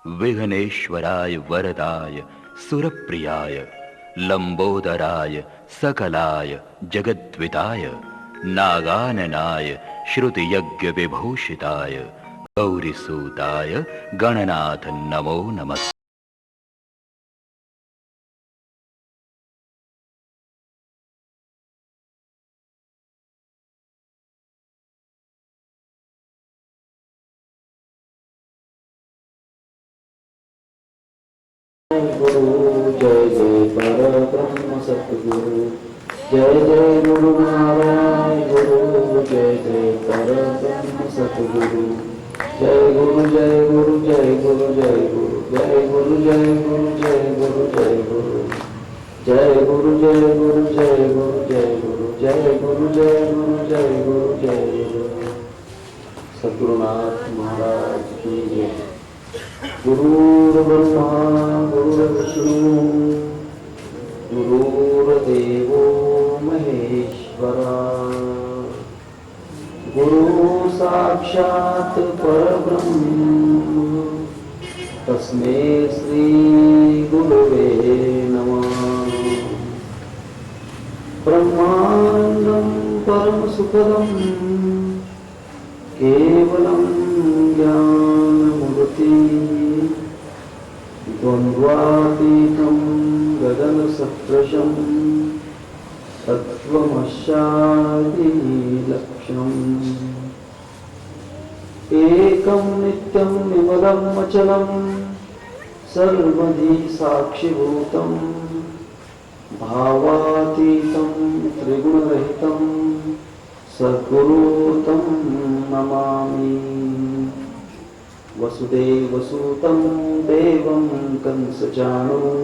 विघ्नेश्वराय वरदाय सुरप्रियाय लंबोदराय सकलाय जगद्विताय नागाननाय श्रुतियज्ञ विभूषिताय गौरीसूताय गणनाथ नमो नमः। गुरु जय जय परब्रह्म सतगुरु जय जय गुरु नारायण गुरु जय जय परब्रह्म सतगुरु जय गुरु जय गुरु जय गुरु जय गुरु जय गुरु जय गुरु जय गुरु जय गुरु जय गुरु जय गुरु जय गुरु जय गुरु जय गुरु जय गुरु जय गुरु जय गुरु। सद्गुरुनाथ महाराज की जय। गुरुर्ब्रह्मा गुरुर्विष्णु गुरुर्देवो महेश्वरा गुरु साक्षात् परब्रह्म तस्मै श्री गुरुवे नमः। ब्रह्मानंदं परम सुखदं केवलं ज्ञानमूर्ति द्वन्द्वातीतं गगनसदृशं तत्त्वमस्यादि लक्ष्यम् एकं नित्यं विमलं अचलं सर्वधि साक्षिभूतं भावातीतं त्रिगुणरहितं सद्गुरुं नमामि। वसुदेवसुतं देवं कंसचाणूरमर्दनं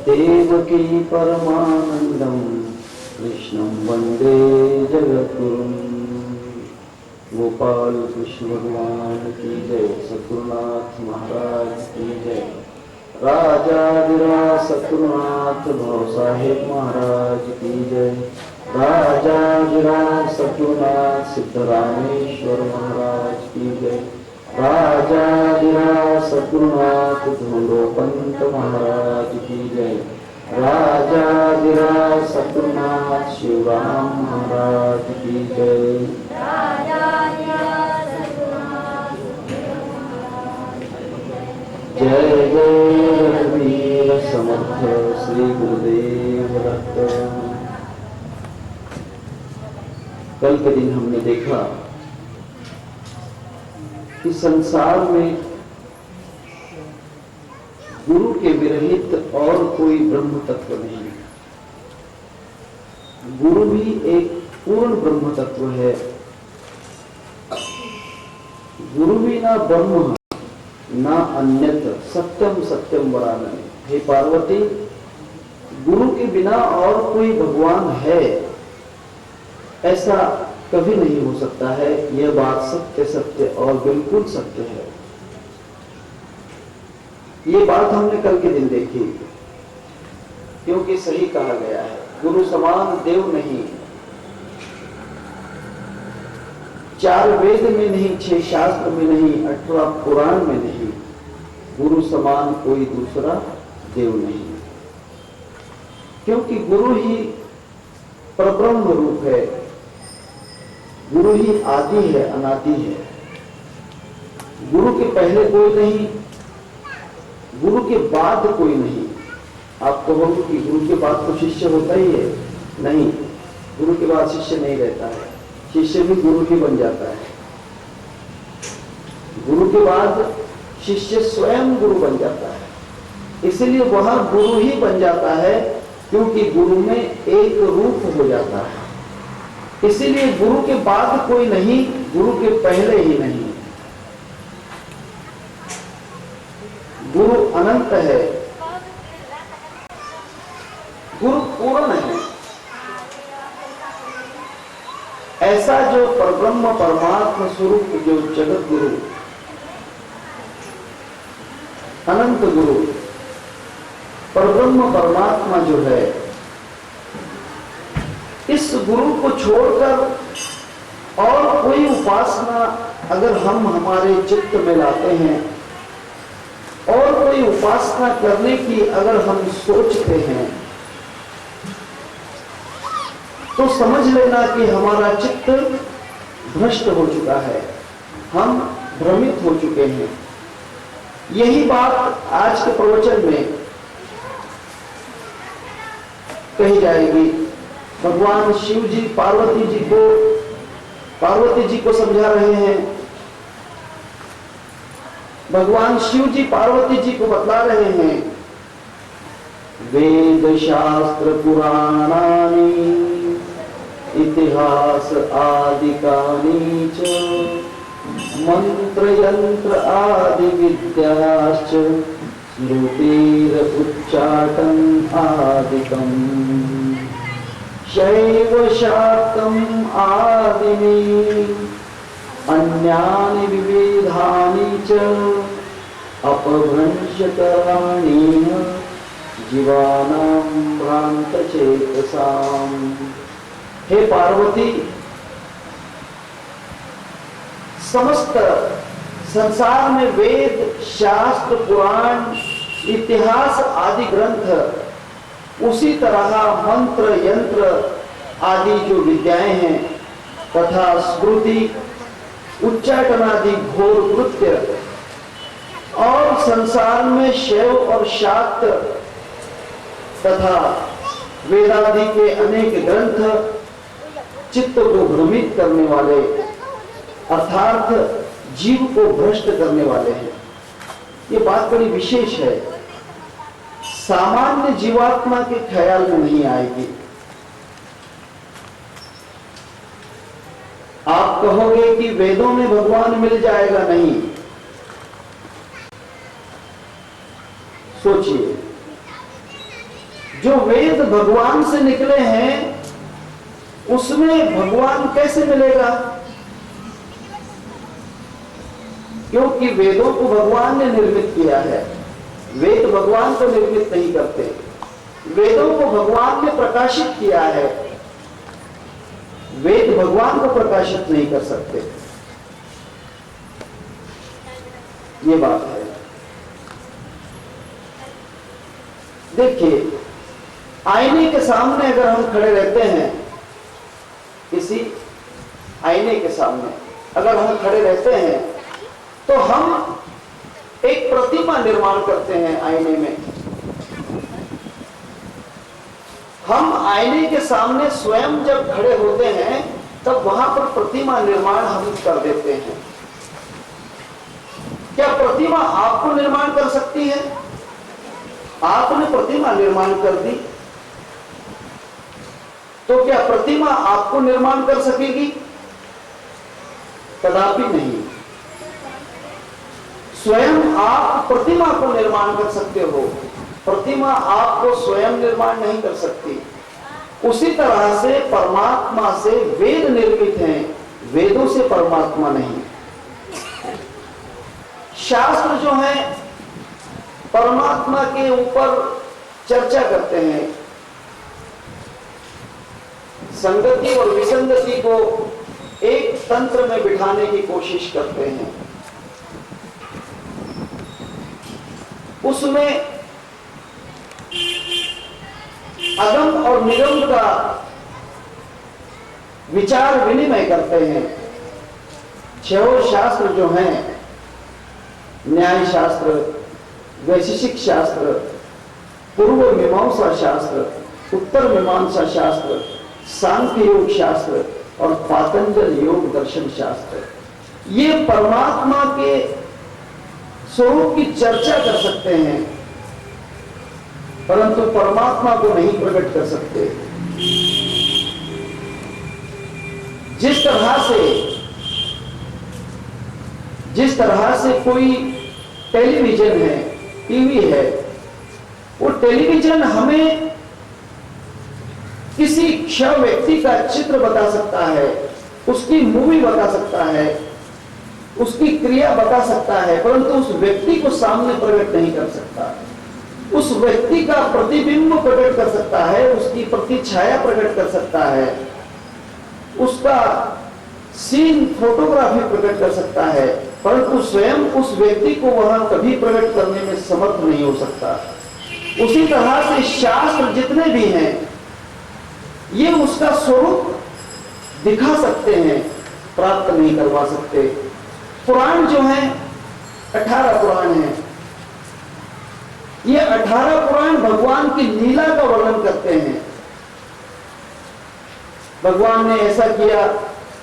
देवकी परमानन्दं कृष्णं वन्दे जगद्गुरुं। गोपाल कृष्ण भगवान की जय। सद्गुरुनाथ महाराज की जय। राजाधिराज सद्गुरुनाथ भाव साहेब महाराज की जय। राजाधिराज सद्गुरुनाथ सिद्धरामेश्वर महाराज की जय। राजाधिराज सद्गुरुनाथ धूलोपंत महाराज की जय। राजाधिराज सद्गुरुनाथ शिवराम महाराज की जय। जय जय रघुवीर समर्थ श्री गुरुदेव दत्त। कल के दिन हमने देखा कि संसार में गुरु के विरहित और कोई ब्रह्म तत्व नहीं। गुरु भी एक पूर्ण ब्रह्म तत्व है। गुरु भी ना ब्रह्म ना अन्यत्र सत्यम सत्यम वरानने। हे पार्वती, गुरु के बिना और कोई भगवान है ऐसा कभी नहीं हो सकता है। यह बात सत्य सत्य और बिल्कुल सत्य है। ये बात हमने कल के दिन देखी, क्योंकि सही कहा गया है गुरु समान देव नहीं। 4 वेद में नहीं, 6 शास्त्र में नहीं, 18 पुराण में नहीं, गुरु समान कोई दूसरा देव नहीं। क्योंकि गुरु ही परब्रह्म रूप है। गुरु ही आदि है, अनादि है। गुरु के पहले कोई नहीं, गुरु के बाद कोई नहीं। आप कहोगे कि गुरु के बाद तो शिष्य होता ही है। नहीं, गुरु के बाद शिष्य नहीं रहता है। शिष्य भी गुरु ही बन जाता है। गुरु के बाद शिष्य स्वयं गुरु बन जाता है। इसलिए वह गुरु ही बन जाता है, क्योंकि गुरु में एक रूप हो जाता है। इसीलिए गुरु के बाद कोई नहीं, गुरु के पहले ही नहीं। गुरु अनंत है, गुरु पूर्ण है। ऐसा जो परब्रह्म परमात्मा स्वरूप जो जगत गुरु, अनंत गुरु, परब्रह्म परमात्मा जो है, इस गुरु को छोड़कर और कोई उपासना अगर हम हमारे चित्त में लाते हैं और कोई उपासना करने की अगर हम सोचते हैं तो समझ लेना कि हमारा चित्त भ्रष्ट हो चुका है, हम भ्रमित हो चुके हैं। यही बात आज के प्रवचन में कही जाएगी। भगवान शिव जी पार्वती जी को समझा रहे हैं। भगवान शिव जी पार्वती जी को बतला रहे हैं, वेद शास्त्र पुराणानि इतिहास आदिकानि च मंत्र यंत्र आदि विद्याश्च स्मृतिर उच्चाटन आदिकम् शैव शाक्तम् आदिनि अन्यानि विविधानि च अपभ्रंशकराणि जीवानां भ्रांतचेतसाम्। हे पार्वती, समस्त संसार में वेद शास्त्र पुराण इतिहास आदि ग्रंथ, उसी तरह मंत्र यंत्र आदि जो विद्याएं हैं तथा स्मृति उच्चाटन आदि घोर कृत्य और संसार में शैव और शाक्त तथा वेदादि के अनेक ग्रंथ चित्त को भ्रमित करने वाले अर्थात जीव को भ्रष्ट करने वाले हैं। ये बात बड़ी विशेष है, सामान्य जीवात्मा के ख्याल में नहीं आएगी। आप कहोगे कि वेदों में भगवान मिल जाएगा, नहीं। सोचिए, जो वेद भगवान से निकले हैं उसमें भगवान कैसे मिलेगा? क्योंकि वेदों को भगवान ने निर्मित किया है, वेद भगवान को निर्मित नहीं करते। वेदों को भगवान ने प्रकाशित किया है, वेद भगवान को प्रकाशित नहीं कर सकते। ये बात है। देखिए, आईने के सामने अगर हम खड़े रहते हैं, किसी आईने के सामने अगर हम खड़े रहते हैं तो हम एक प्रतिमा निर्माण करते हैं आईने में। हम आईने के सामने स्वयं जब खड़े होते हैं तब वहां पर प्रतिमा निर्माण हम कर देते हैं। क्या प्रतिमा आपको निर्माण कर सकती है? आपने प्रतिमा निर्माण कर दी तो क्या प्रतिमा आपको निर्माण कर सकेगी? कदापि नहीं। स्वयं आप प्रतिमा को निर्माण कर सकते हो, प्रतिमा आपको स्वयं निर्माण नहीं कर सकती। उसी तरह से परमात्मा से वेद निर्मित हैं, वेदों से परमात्मा नहीं। शास्त्र जो है परमात्मा के ऊपर चर्चा करते हैं, संगति और विसंगति को एक तंत्र में बिठाने की कोशिश करते हैं। उसमें अगम और निगम का विचार विनिमय करते हैं। छह शास्त्र जो हैं, न्याय शास्त्र, वैशेषिक शास्त्र, पूर्व मीमांसा शास्त्र, उत्तर मीमांसा शास्त्र, सांख्य योग शास्त्र और पातंजल योग दर्शन शास्त्र, ये परमात्मा के स्वरूप की चर्चा कर सकते हैं परंतु परमात्मा को नहीं प्रकट कर सकते। जिस तरह से कोई टेलीविजन है, टीवी है, वो टेलीविजन हमें किसी क्षण व्यक्ति का चित्र बता सकता है, उसकी मूवी बता सकता है, उसकी क्रिया बता सकता है, परंतु उस व्यक्ति को सामने प्रकट नहीं कर सकता। उस व्यक्ति का प्रतिबिंब प्रकट कर सकता है, उसकी प्रतिछाया प्रकट कर सकता है, उसका सीन फोटोग्राफी प्रकट कर सकता है, परंतु स्वयं उस व्यक्ति को वह कभी प्रकट करने में समर्थ नहीं हो सकता। उसी तरह से शास्त्र जितने भी हैं ये उसका स्वरूप दिखा सकते हैं, प्राप्त नहीं करवा सकते। पुराण जो है 18 पुराण हैं, ये 18 पुराण भगवान की लीला का वर्णन करते हैं। भगवान ने ऐसा किया,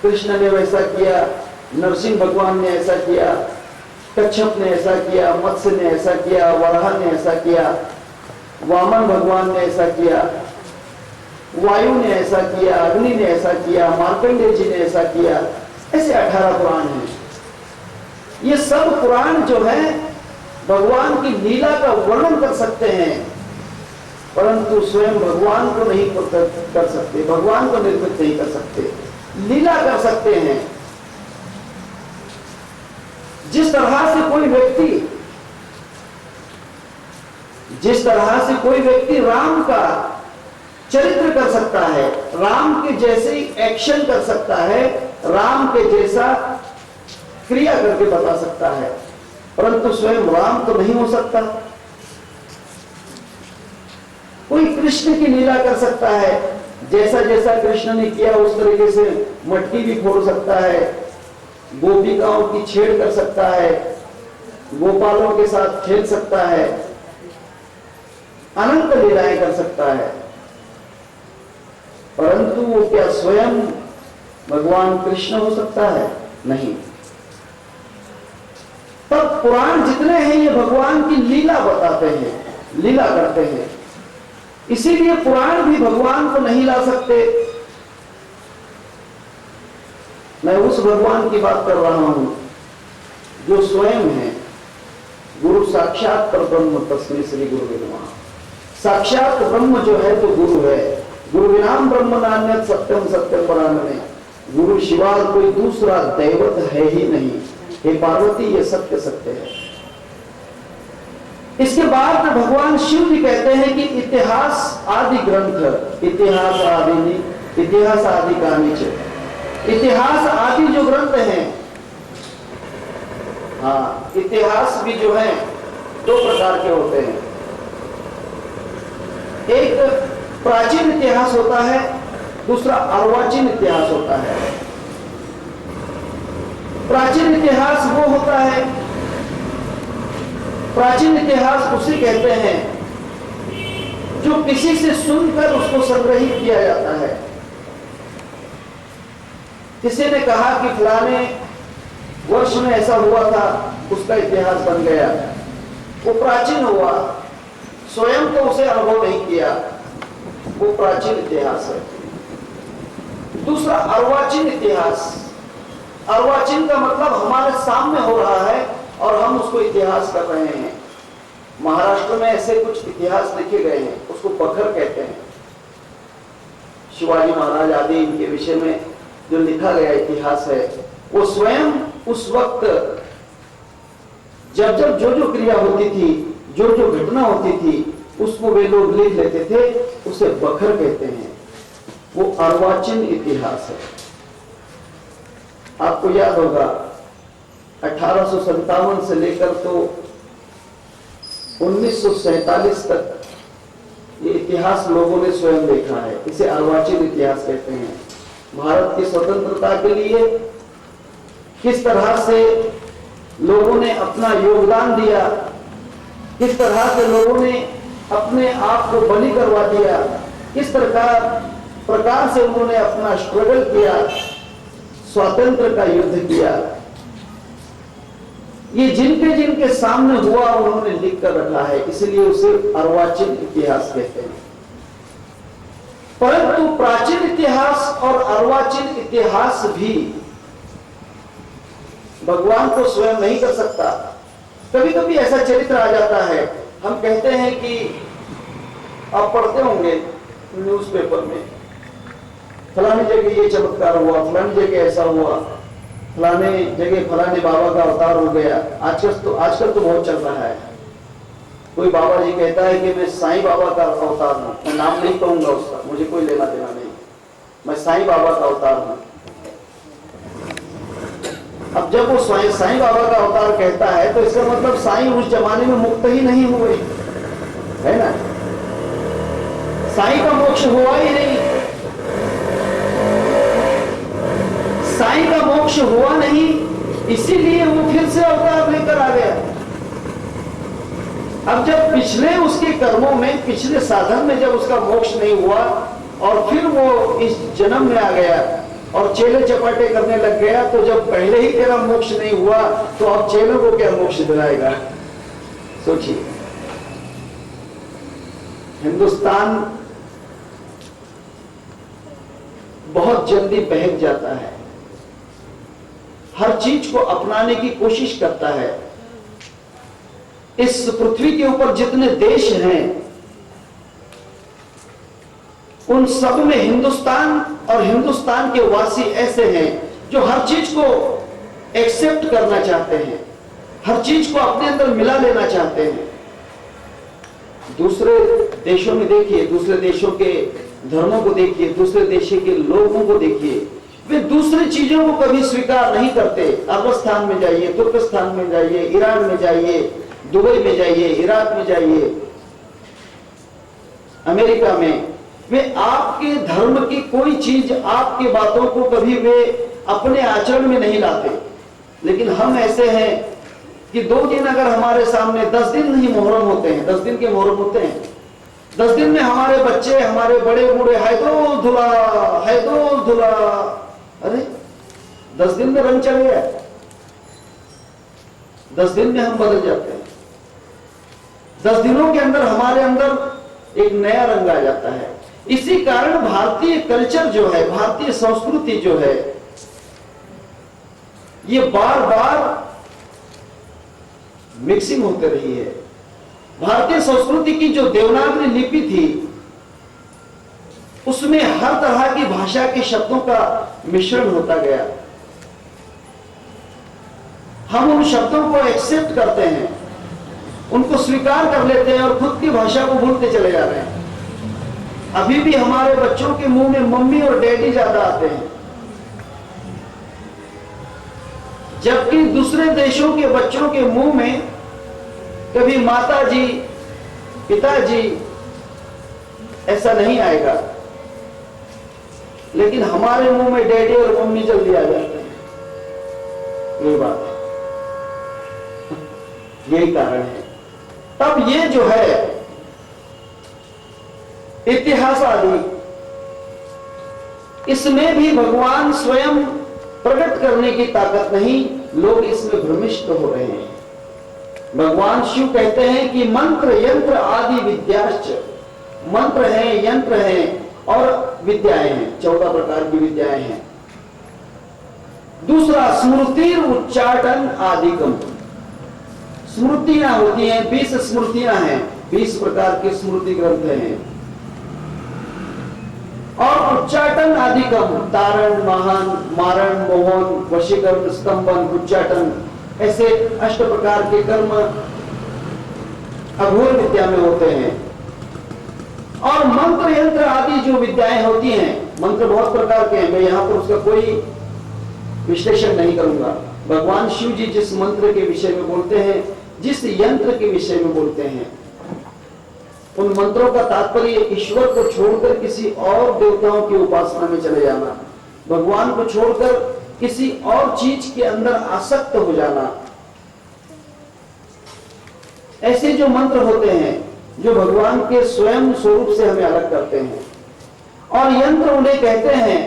कृष्ण ने वैसा किया, नरसिंह भगवान ने ऐसा किया, कच्छप ने ऐसा किया, मत्स्य ने ऐसा किया, वराह ने ऐसा किया, वामन भगवान ने ऐसा किया, वायु ने ऐसा किया, अग्नि ने ऐसा किया, मार्कंडेय जी ने ऐसा किया। ऐसे 18 पुराण हैं। ये सब पुराण जो है भगवान की लीला का वर्णन कर सकते हैं, परंतु स्वयं भगवान को नहीं कर सकते, भगवान को निर्मित नहीं कर सकते, लीला कर सकते हैं। जिस तरह से कोई व्यक्ति राम का चरित्र कर सकता है, राम के जैसे ही एक्शन कर सकता है, राम के जैसा क्रिया करके बता सकता है, परंतु स्वयं राम तो नहीं हो सकता। कोई कृष्ण की लीला कर सकता है, जैसा जैसा कृष्ण ने किया उस तरीके से मटकी भी फोड़ सकता है, गोपिकाओं की छेड़ कर सकता है, गोपालों के साथ खेल सकता है, अनंत लीलाएं कर सकता है, परंतु वो क्या स्वयं भगवान कृष्ण हो सकता है? नहीं। तब पुराण जितने हैं ये भगवान की लीला बताते हैं, लीला करते हैं। इसीलिए पुराण भी भगवान को नहीं ला सकते। मैं उस भगवान की बात कर रहा हूं जो स्वयं है गुरु साक्षात परब्रह्म तस्मै श्री गुरुवे नमः। साक्षात ब्रह्म जो है तो गुरु है। गुरु विनाम ब्रह्म नान्यत् सत्यम सत्यम परानने। गुरु शिवाय कोई दूसरा दैवत है ही नहीं। हे पार्वती ये सत्य सत्य है। इसके बाद भगवान शिव भी कहते हैं कि इतिहास आदि ग्रंथ, इतिहास आदि कानिच, इतिहास आदि जो ग्रंथ हैं, हाँ इतिहास भी जो है दो प्रकार के होते हैं। एक प्राचीन इतिहास होता है, दूसरा अर्वाचीन इतिहास होता है। प्राचीन इतिहास वो होता है, प्राचीन इतिहास उसे कहते हैं जो किसी से सुनकर उसको संग्रहित किया जाता है। किसी ने कहा कि फलाने वर्ष में ऐसा हुआ था, उसका इतिहास बन गया, वो प्राचीन हुआ, स्वयं तो उसे अनुभव नहीं किया, वो प्राचीन इतिहास है। दूसरा अर्वाचीन इतिहास। अर्वाचीन का मतलब हमारे सामने हो रहा है और हम उसको इतिहास कर रहे हैं। महाराष्ट्र में ऐसे कुछ इतिहास लिखे गए हैं, उसको बखर कहते हैं। शिवाजी महाराज आदि इनके विषय में जो लिखा गया इतिहास है, वो स्वयं उस वक्त जब जब जो जो क्रिया होती थी, जो जो घटना होती थी, उसको वे लोग लिख लेते थे, उसे बखर कहते हैं। वो अर्वाचीन इतिहास है। आपको याद होगा 1857 से लेकर तो 1947 तक ये इतिहास लोगों ने स्वयं देखा है। इसे अर्वाचीन इतिहास कहते हैं। भारत की स्वतंत्रता के लिए किस तरह से लोगों ने अपना योगदान दिया, किस तरह से लोगों ने अपने आप को बलि करवा दिया, किस प्रकार से उन्होंने अपना स्ट्रगल किया, स्वातंत्र का युद्ध किया, ये जिनके जिनके सामने हुआ उन्होंने लिख कर रखा है, इसलिए उसे अर्वाचीन इतिहास कहते हैं। परंतु प्राचीन इतिहास और अर्वाचीन इतिहास भी भगवान को स्वयं नहीं कर सकता। कभी कभी ऐसा चरित्र आ जाता है, हम कहते हैं कि आप पढ़ते होंगे न्यूज़पेपर में, फलानी जगह ये चमत्कार हुआ, फलानी जगह ऐसा हुआ, फलाने जगह फलाने बाबा का अवतार हो गया। आजकल तो बहुत चल रहा है। कोई बाबा जी कहता है कि मैं साईं बाबा का अवतार हूं, मैं नाम नहीं कहूंगा उसका, मुझे कोई लेना देना नहीं, मैं साईं बाबा का अवतार हूं। अब जब वो स्वयं साईं बाबा का अवतार कहता है तो इसका मतलब साईं उस जमाने में मुक्त ही नहीं हुए, है ना। साईं का मोक्ष हुआ ही नहीं, साईं का मोक्ष हुआ नहीं, इसीलिए वो फिर से अवतार लेकर आ गया। अब जब पिछले उसके कर्मों में, पिछले साधन में जब उसका मोक्ष नहीं हुआ और फिर वो इस जन्म में आ गया और चेले चपाटे करने लग गया, तो जब पहले ही तेरा मोक्ष नहीं हुआ तो अब चेलों को क्या मोक्ष दिलाएगा? सोचिए। हिंदुस्तान बहुत जल्दी बहक जाता है, हर चीज को अपनाने की कोशिश करता है। इस पृथ्वी के ऊपर जितने देश हैं उन सब में हिंदुस्तान और हिंदुस्तान के वासी ऐसे हैं जो हर चीज को एक्सेप्ट करना चाहते हैं, हर चीज को अपने अंदर मिला लेना चाहते हैं। दूसरे देशों में देखिए, दूसरे देशों के धर्मों को देखिए, दूसरे देशों के लोगों को देखिए, वे दूसरी चीजों को कभी स्वीकार नहीं करते। अफगानिस्तान में जाइए, तुर्कस्तान में जाइए, ईरान में जाइए, दुबई में जाइए, इराक में जाइए, अमेरिका में, वे आपके धर्म की कोई चीज, आपकी बातों को कभी वे अपने आचरण में नहीं लाते। लेकिन हम ऐसे हैं कि 2 दिन अगर हमारे सामने, 10 दिन नहीं मुहर्रम होते हैं, 10 दिन के मुहर्रम होते हैं, 10 दिन में हमारे बच्चे, हमारे बड़े बूढ़े हैदो धुला, हैदो धुला, अरे 10 दिन में रंग चढ़ गया, 10 दिन में हम बदल जाते हैं। 10 दिनों के अंदर हमारे अंदर एक नया रंग आ जाता है। इसी कारण भारतीय कल्चर जो है, भारतीय संस्कृति जो है, ये बार बार मिक्सिंग होते रही है। भारतीय संस्कृति की जो देवनागरी लिपि थी उसमें हर तरह की भाषा के शब्दों का मिश्रण होता गया। हम उन शब्दों को एक्सेप्ट करते हैं, उनको स्वीकार कर लेते हैं और खुद की भाषा को भूलते चले जा रहे हैं। अभी भी हमारे बच्चों के मुंह में मम्मी और डैडी ज्यादा आते हैं, जबकि दूसरे देशों के बच्चों के मुंह में कभी माता जी, पिताजी ऐसा नहीं आएगा, लेकिन हमारे मुंह में डैडी और मम्मी जल्दी आ जाते हैं। ये बात है, यही कारण है। तब ये जो है इतिहास आदि, इसमें भी भगवान स्वयं प्रकट करने की ताकत नहीं, लोग इसमें भ्रमिष्ट हो रहे हैं। भगवान शिव कहते हैं कि मंत्र यंत्र आदि विद्याश्च, मंत्र हैं, यंत्र हैं और विद्याएं हैं, 14 प्रकार की विद्याएं हैं। दूसरा स्मृति उच्चाटन आदिकम, स्मृतियां होती हैं, 20 स्मृतियां हैं, 20 प्रकार के स्मृति ग्रंथ हैं। और उच्चाटन आदिकम, तारण, महान, मारण, मोहन, वशीकरण, स्तंभन, उच्चाटन, ऐसे 8 प्रकार के कर्म अघोर विद्या में होते हैं। और मंत्र यंत्र आदि जो विद्याएं होती हैं, मंत्र बहुत प्रकार के हैं, मैं यहां पर उसका कोई विश्लेषण नहीं करूंगा। भगवान शिव जी जिस मंत्र के विषय में बोलते हैं, जिस यंत्र के विषय में बोलते हैं, उन मंत्रों का तात्पर्य ईश्वर को छोड़कर किसी और देवताओं की उपासना में चले जाना, भगवान को छोड़कर किसी और चीज के अंदर आसक्त हो जाना। ऐसे जो मंत्र होते हैं जो भगवान के स्वयं स्वरूप से हमें अलग करते हैं। और यंत्र उन्हें कहते हैं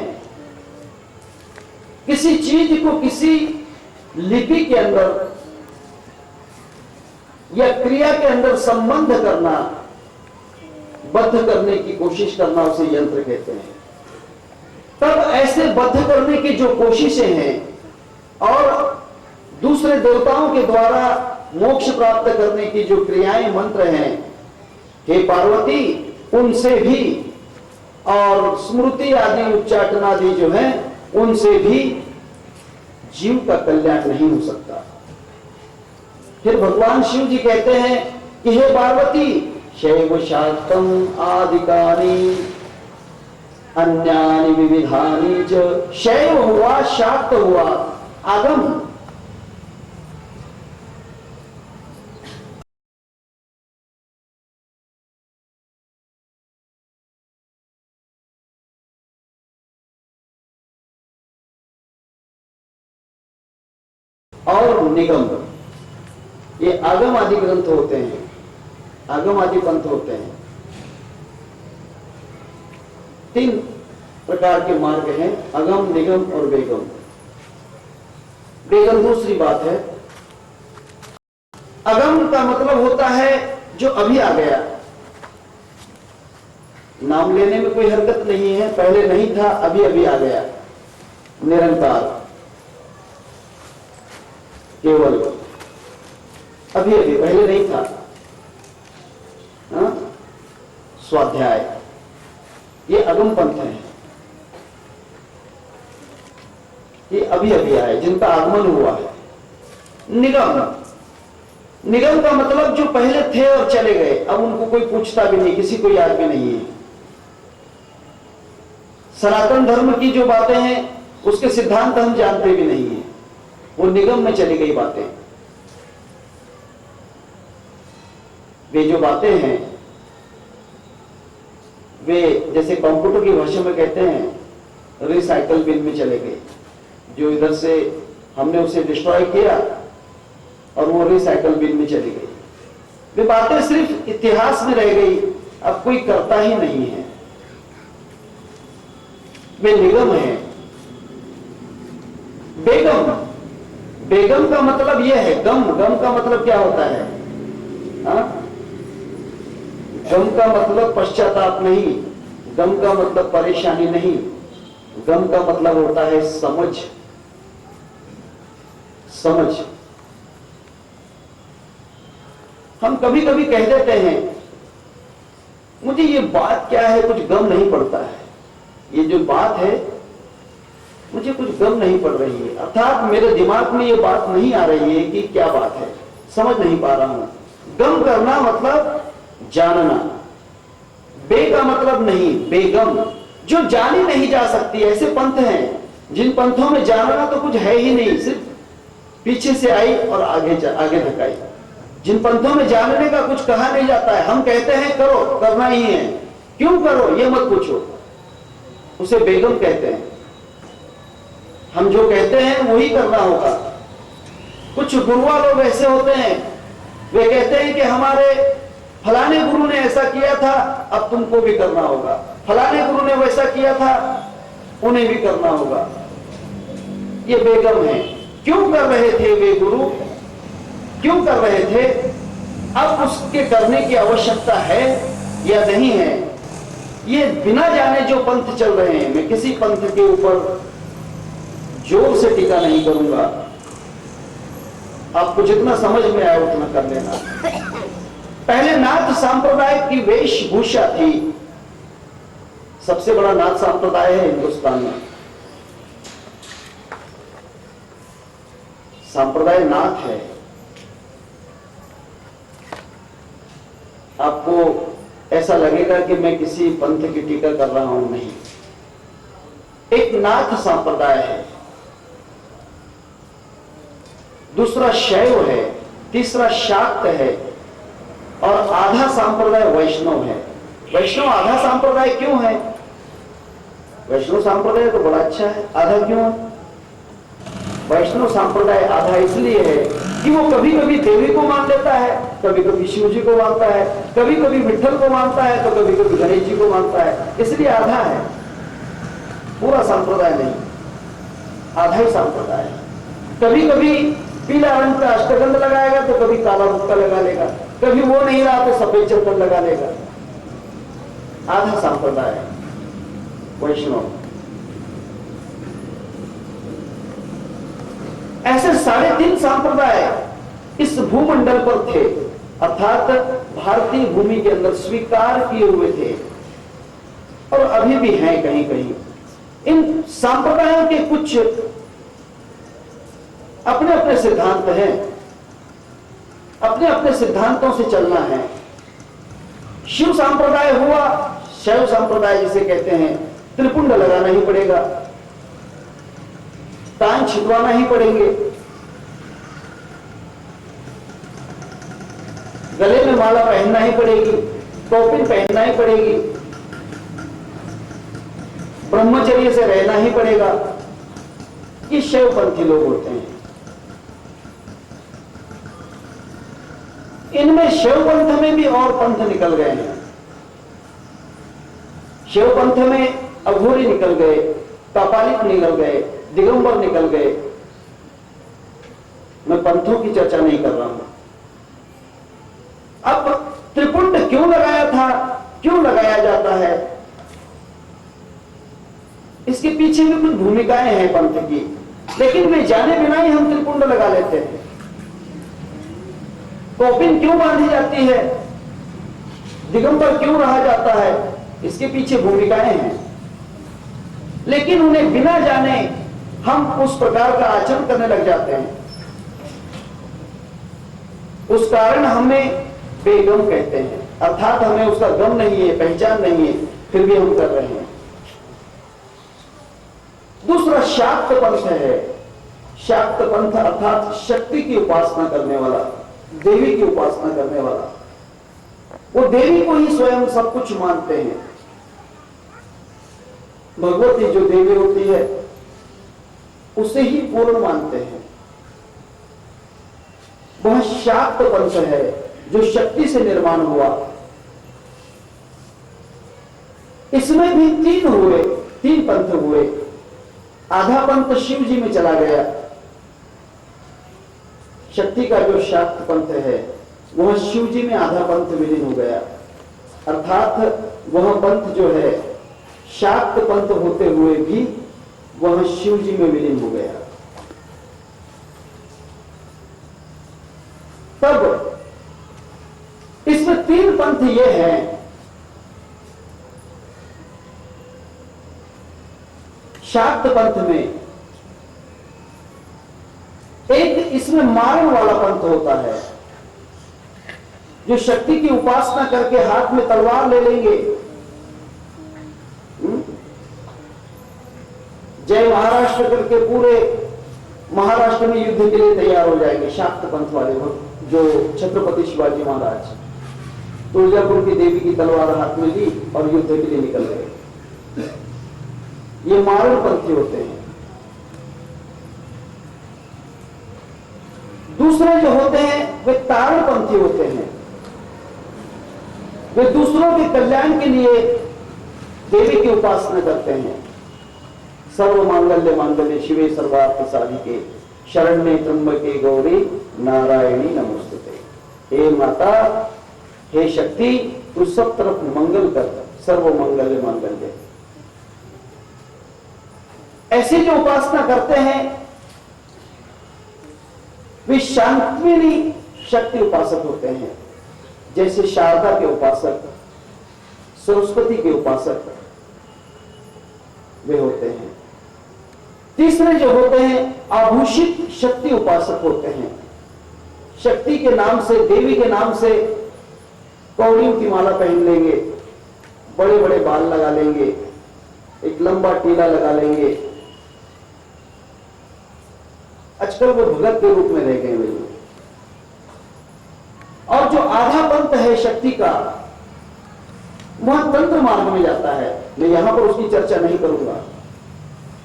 किसी चीज को किसी लिपि के अंदर या क्रिया के अंदर संबंध करना, बद्ध करने की कोशिश करना, उसे यंत्र कहते हैं। तब ऐसे बद्ध करने की जो कोशिशें हैं और दूसरे देवताओं के द्वारा मोक्ष प्राप्त करने की जो क्रियाएं, मंत्र हैं, हे पार्वती, उनसे भी और स्मृति आदि, उच्चाटन आदि जो है, उनसे भी जीव का कल्याण नहीं हो सकता। फिर भगवान शिव जी कहते हैं कि हे पार्वती, शैव शाक्तम आदिकानि अन्यानि विविधानि च। शैव हुआ, शाक्त हुआ, आगम और निगम, ये आगम आदि ग्रंथ होते हैं, आगम आदि पंथ होते हैं। 3 प्रकार के मार्ग हैं, अगम, निगम और बेगम। बेगम दूसरी बात है। अगम का मतलब होता है जो अभी आ गया, नाम लेने में कोई हरकत नहीं है, पहले नहीं था अभी अभी आ गया, निरंतर, केवल अभी अभी, पहले नहीं था। स्वाध्याय, ये अगम पंथ है, ये अभी अभी आए, जिनका आगमन हुआ है। निगम, निगम का मतलब जो पहले थे और चले गए, अब उनको कोई पूछता भी नहीं, किसी को याद भी नहीं है। सनातन धर्म की जो बातें हैं उसके सिद्धांत हम जानते भी नहीं है, वो निगम में चली गई बातें। वे जो बातें हैं वे जैसे कंप्यूटर की भाषा में कहते हैं रिसाइकल बिन में चले गए, जो इधर से हमने उसे डिस्ट्रॉय किया और वो रिसाइकल बिन में चली गई। वे बातें सिर्फ इतिहास में रह गई, अब कोई करता ही नहीं है। वे निगम है। बेगम, बेगम का मतलब यह है, गम, गम का मतलब क्या होता है? गम का मतलब पश्चाताप नहीं, गम का मतलब परेशानी नहीं, गम का मतलब होता है समझ, समझ। हम कभी कभी कह देते हैं मुझे ये बात क्या है, कुछ गम नहीं पड़ता है, ये जो बात है मुझे कुछ गम नहीं पड़ रही है, अर्थात मेरे दिमाग में ये बात नहीं आ रही है कि क्या बात है, समझ नहीं पा रहा हूं। गम करना मतलब जानना, बे का मतलब नहीं, बेगम, जो जानी नहीं जा सकती। ऐसे पंथ हैं जिन पंथों में जानना तो कुछ है ही नहीं, सिर्फ पीछे से आई और आगे धकाई। जिन पंथों में जानने का कुछ कहा नहीं जाता है, हम कहते हैं करो, करना ही है, क्यों करो ये मत पूछो, उसे बेगम कहते हैं। हम जो कहते हैं वही करना होगा। कुछ गुरुआ लोग ऐसे होते हैं, वे कहते हैं कि हमारे फलाने गुरु ने ऐसा किया था, अब तुमको भी करना होगा, फलाने गुरु ने वैसा किया था, उन्हें भी करना होगा। ये बेगम है। क्यों कर रहे थे वे गुरु, क्यों कर रहे थे, अब उसके करने की आवश्यकता है या नहीं है, ये बिना जाने जो पंथ चल रहे हैं। मैं किसी पंथ के ऊपर जोर से टीका नहीं करूंगा, आपको जितना समझ में आया उतना कर लेना। पहले नाथ सांप्रदाय की वेशभूषा थी, सबसे बड़ा नाथ सांप्रदाय है हिंदुस्तान में, सांप्रदाय नाथ है। आपको ऐसा लगेगा कि मैं किसी पंथ की टीका कर रहा हूं, नहीं। एक नाथ सांप्रदाय है, दूसरा शैव है, तीसरा शाक्त है और आधा सांप्रदाय वैष्णव है। वैष्णव आधा सांप्रदाय क्यों है? वैष्णव सांप्रदाय तो बड़ा अच्छा है, आधा क्यों है? वैष्णव सांप्रदाय आधा इसलिए है कि वो कभी कभी देवी को मान लेता है, कभी कभी शिव जी को मानता है, कभी कभी विठ्ठल को मानता है, तो कभी कभी गणेश जी को मानता है, इसलिए आधा है, पूरा सांप्रदाय नहीं, आधा ही सांप्रदाय है। कभी कभी पीला रंग का अष्टगंध लगाएगा तो कभी काला मुक्का लगा लेगा, कभी वो नहीं रहा तो सफेद चप्पल लगा लेगा, आधा सांप्रदाय है वैष्णव। ऐसे 3.5 सांप्रदाय इस भूमंडल पर थे, अर्थात भारतीय भूमि के अंदर स्वीकार किए हुए थे और अभी भी हैं कहीं कहीं। इन सांप्रदायों के कुछ अपने अपने सिद्धांत हैं, अपने अपने सिद्धांतों से चलना है। शिव सांप्रदाय हुआ, शैव सांप्रदाय जिसे कहते हैं, त्रिपुंड लगाना ही पड़ेगा, कान छिपवाना ही पड़ेंगे, गले में माला पहनना ही पड़ेगी, टोपी पहनना ही पड़ेगी, ब्रह्मचर्य से रहना ही पड़ेगा। ये शैवपंथी लोग होते हैं। इनमें शैव पंथ में भी और पंथ निकल गए हैं। शैव पंथ में अघोरी निकल गए, कापालिक निकल गए, दिगंबर निकल गए। मैं पंथों की चर्चा नहीं कर रहा हूं। अब त्रिपुंड क्यों लगाया था, क्यों लगाया जाता है, इसके पीछे भी कुछ भूमिकाएं हैं पंथ की, लेकिन वे जाने बिना ही हम त्रिपुंड लगा लेते हैं। कौपिन क्यों बांधी जाती है, दिगंबर क्यों रहा जाता है, इसके पीछे भूमिकाएं हैं, लेकिन उन्हें बिना जाने हम उस प्रकार का आचरण करने लग जाते हैं। उस कारण हमें बेगम कहते हैं, अर्थात हमें उसका गम नहीं है, पहचान नहीं है, फिर भी हम कर रहे हैं। दूसरा शाक्त पंथ है। शाक्त पंथ अर्थात शक्ति की उपासना करने वाला, देवी की उपासना करने वाला। वो देवी को ही स्वयं सब कुछ मानते हैं। भगवती जो देवी होती है उसे ही पूर्ण मानते हैं। वह शाक्त पंथ है जो शक्ति से निर्माण हुआ। इसमें भी तीन पंथ हुए। आधा पंथ शिव जी में चला गया। शक्ति का जो शाक्त पंथ है वह शिव जी में आधा पंथ विलीन हो गया, अर्थात वह पंथ जो है शाक्त पंथ होते हुए भी वह शिव जी में विलीन हो गया। तब इसमें तीन पंथ ये हैं। शाक्त पंथ में एक इसमें मारण वाला पंथ होता है, जो शक्ति की उपासना करके हाथ में तलवार ले लेंगे, जय महाराष्ट्र करके पूरे महाराष्ट्र में युद्ध के लिए तैयार हो जाएंगे। शाक्त पंथ वाले जो छत्रपति शिवाजी महाराज तुलजापुर की देवी की तलवार हाथ में ली और युद्ध के लिए निकल गए। ये मारण पंथी होते हैं। दूसरे जो होते हैं वे तारण पंथी होते हैं। वे दूसरों के कल्याण के लिए देवी की उपासना करते हैं। सर्व मांगल्य मांगल्य शिवे सर्वार्थ साधिके शरण्ये त्र्यंबके गौरी नारायणी नमोस्तुते। हे माता, हे शक्ति, तू सब तरफ मंगल कर, सर्व मंगल्य मांगल्य। ऐसे जो उपासना करते हैं वे शांतिनी शक्ति उपासक होते हैं, जैसे शारदा के उपासक, सरस्वती के उपासक वे होते हैं। तीसरे जो होते हैं आभूषित शक्ति उपासक होते हैं। शक्ति के नाम से, देवी के नाम से कौड़ियों की माला पहन लेंगे, बड़े बड़े बाल लगा लेंगे, एक लंबा टीला लगा लेंगे। आजकल वो भगत के रूप में रह गए वे। और जो आधा पंथ है शक्ति का, वह तंत्र मार्ग में जाता है। मैं यहां पर उसकी चर्चा नहीं करूंगा।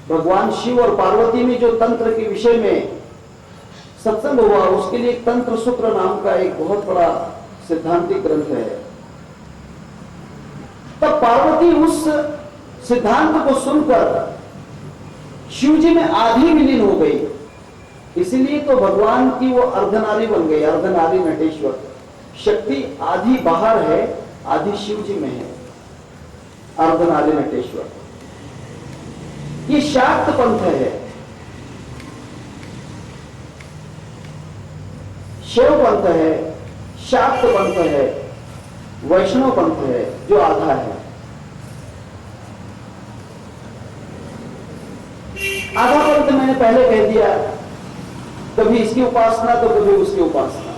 भगवान शिव और पार्वती में जो तंत्र के विषय में सत्संग हुआ, उसके लिए तंत्र सूत्र नाम का एक बहुत बड़ा सिद्धांतिक ग्रंथ है। तब पार्वती उस सिद्धांत को सुनकर शिव जी में आधी विलीन हो गई। इसलिए तो भगवान की वो अर्धनारी बन गई, अर्धनारी नटेश्वर। शक्ति आधी बाहर है, आधी शिव जी में है, अर्धनारी नटेश्वर। ये शाक्त पंथ है। शिव पंथ है, शाक्त पंथ है, वैष्णव पंथ है जो आधा है। आधा पंथ मैंने पहले कह दिया, कभी इसकी उपासना तो कभी उसकी उपासना।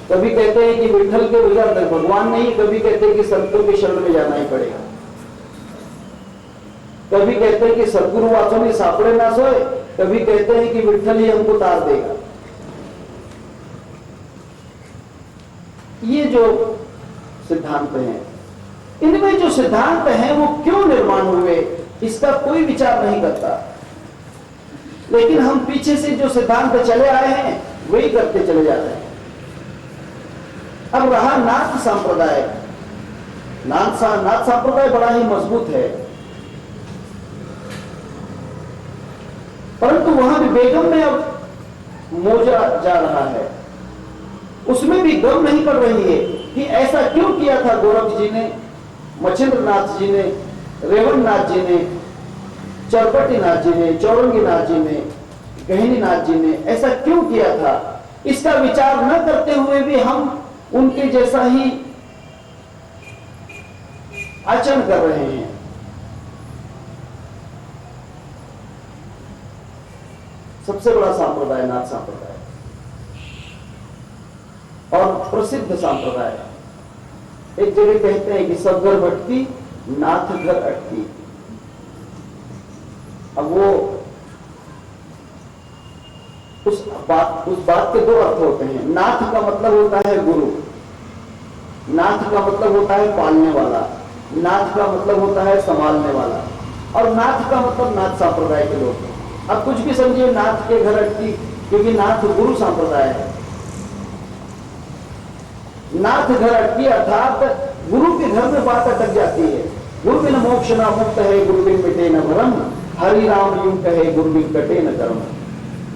कभी कहते हैं कि विठल के बगैर भगवान नहीं, कभी कहते हैं कि संतों के शरण में जाना ही पड़ेगा। कभी कहते हैं कि सदगुरु वाचों सापड़े ना सोए, कभी कहते हैं कि विठल ही हमको तार देगा। ये जो सिद्धांत हैं, इनमें जो सिद्धांत हैं वो क्यों निर्माण हुए, इसका कोई विचार नहीं करता। लेकिन हम पीछे से जो सिद्धांत चले आए हैं वही करते चले जा रहे हैं। अब रहा नाथ संप्रदाय। नाथ संप्रदाय बड़ा ही मजबूत है, परंतु वहां भी बेगम में अब मोजा जा रहा है। उसमें भी गम नहीं पड़ रही है कि ऐसा क्यों किया था गोरख जी ने, मच्छिंद्र नाथ जी ने, रेवण नाथ जी ने, चरपटी नाथ जी ने, चौरंगी नाथ जी ने, गहनी नाथ जी ने ऐसा क्यों किया था। इसका विचार न करते हुए भी हम उनके जैसा ही आचरण कर रहे हैं। सबसे बड़ा संप्रदाय नाथ संप्रदाय और प्रसिद्ध संप्रदाय। एक जगह कहते हैं कि सब घर भटकी नाथ घर अटकी। अब वो उस बात के दो अर्थ होते हैं। नाथ का मतलब होता है गुरु, नाथ का मतलब होता है पालने वाला, नाथ का मतलब होता है संभालने वाला, और नाथ का मतलब नाथ संप्रदाय के लोग। अब कुछ भी समझिए नाथ के घर अटकी, क्योंकि नाथ गुरु संप्रदाय है। नाथ घर अटकी अर्थात गुरु के घर में बात अटक जाती है। गुरु बिन मोक्ष न मुक्त है, गुरु बिन मिटे न भरम, हरि राम यूं कहे गुरु बिन कटे न कर्म।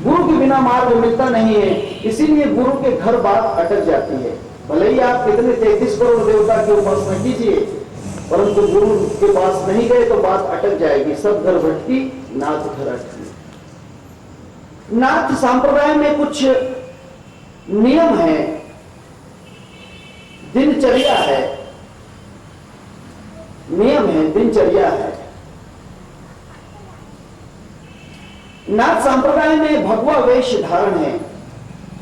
गुरु के बिना मार्ग मिलता नहीं है, इसीलिए गुरु के घर बात अटक जाती है। भले ही आप कितने 33 करोड़ देवता की उपासना कीजिए, परंतु गुरु के पास नहीं गए तो बात अटक जाएगी। सब घर भटकी नाथ घर अटकी। नाथ संप्रदाय में कुछ नियम है, दिनचर्या है, नियम है, दिनचर्या है। नाथ संप्रदाय में भगवा वेश धारण है,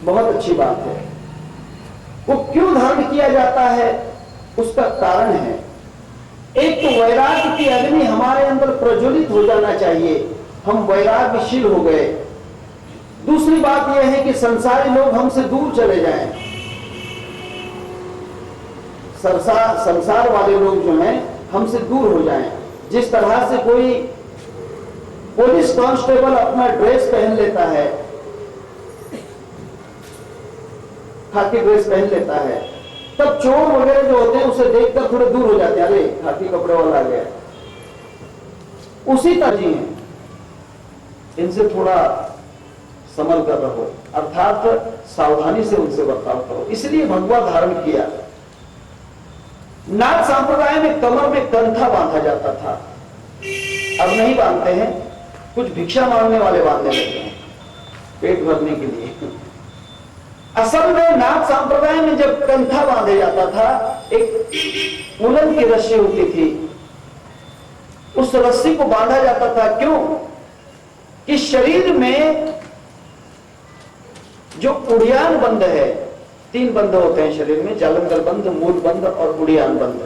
बहुत अच्छी बात है। वो क्यों धारण किया जाता है उसका कारण है। एक तो वैराग्य की अग्नि हमारे अंदर प्रज्वलित हो जाना चाहिए, हम वैराग्यशील हो गए। दूसरी बात यह है कि संसारी लोग हमसे दूर चले जाएं। संसार वाले लोग जो हैं हमसे दूर हो जाएं। जिस तरह से कोई पुलिस कांस्टेबल अपना ड्रेस पहन लेता है, खाकी ड्रेस पहन लेता है, तब चोर वगैरह जो होते हैं उसे देखकर थोड़े दूर हो जाते हैं, अरे खाकी कपड़े वाला आ गया। उसी तरह है, इनसे थोड़ा संभल कर रहो, अर्थात सावधानी से उनसे बर्ताव करो। इसलिए भगवा धारण किया। नाथ संप्रदाय में कमर में कंथा बांधा जाता था, अब नहीं बांधते हैं, कुछ भिक्षा मांगने वाले बांधने लगे हैं पेट भरने के लिए। असल में नाथ संप्रदाय में जब कंथा बांधे जाता था, एक उलन की रस्सी होती थी, उस रस्सी को बांधा जाता था। क्यों? कि शरीर में जो उड़ियान बंद है, 3 बंध होते हैं शरीर में, जालंधर बंध, मूल बंध और उड़ियान बंध।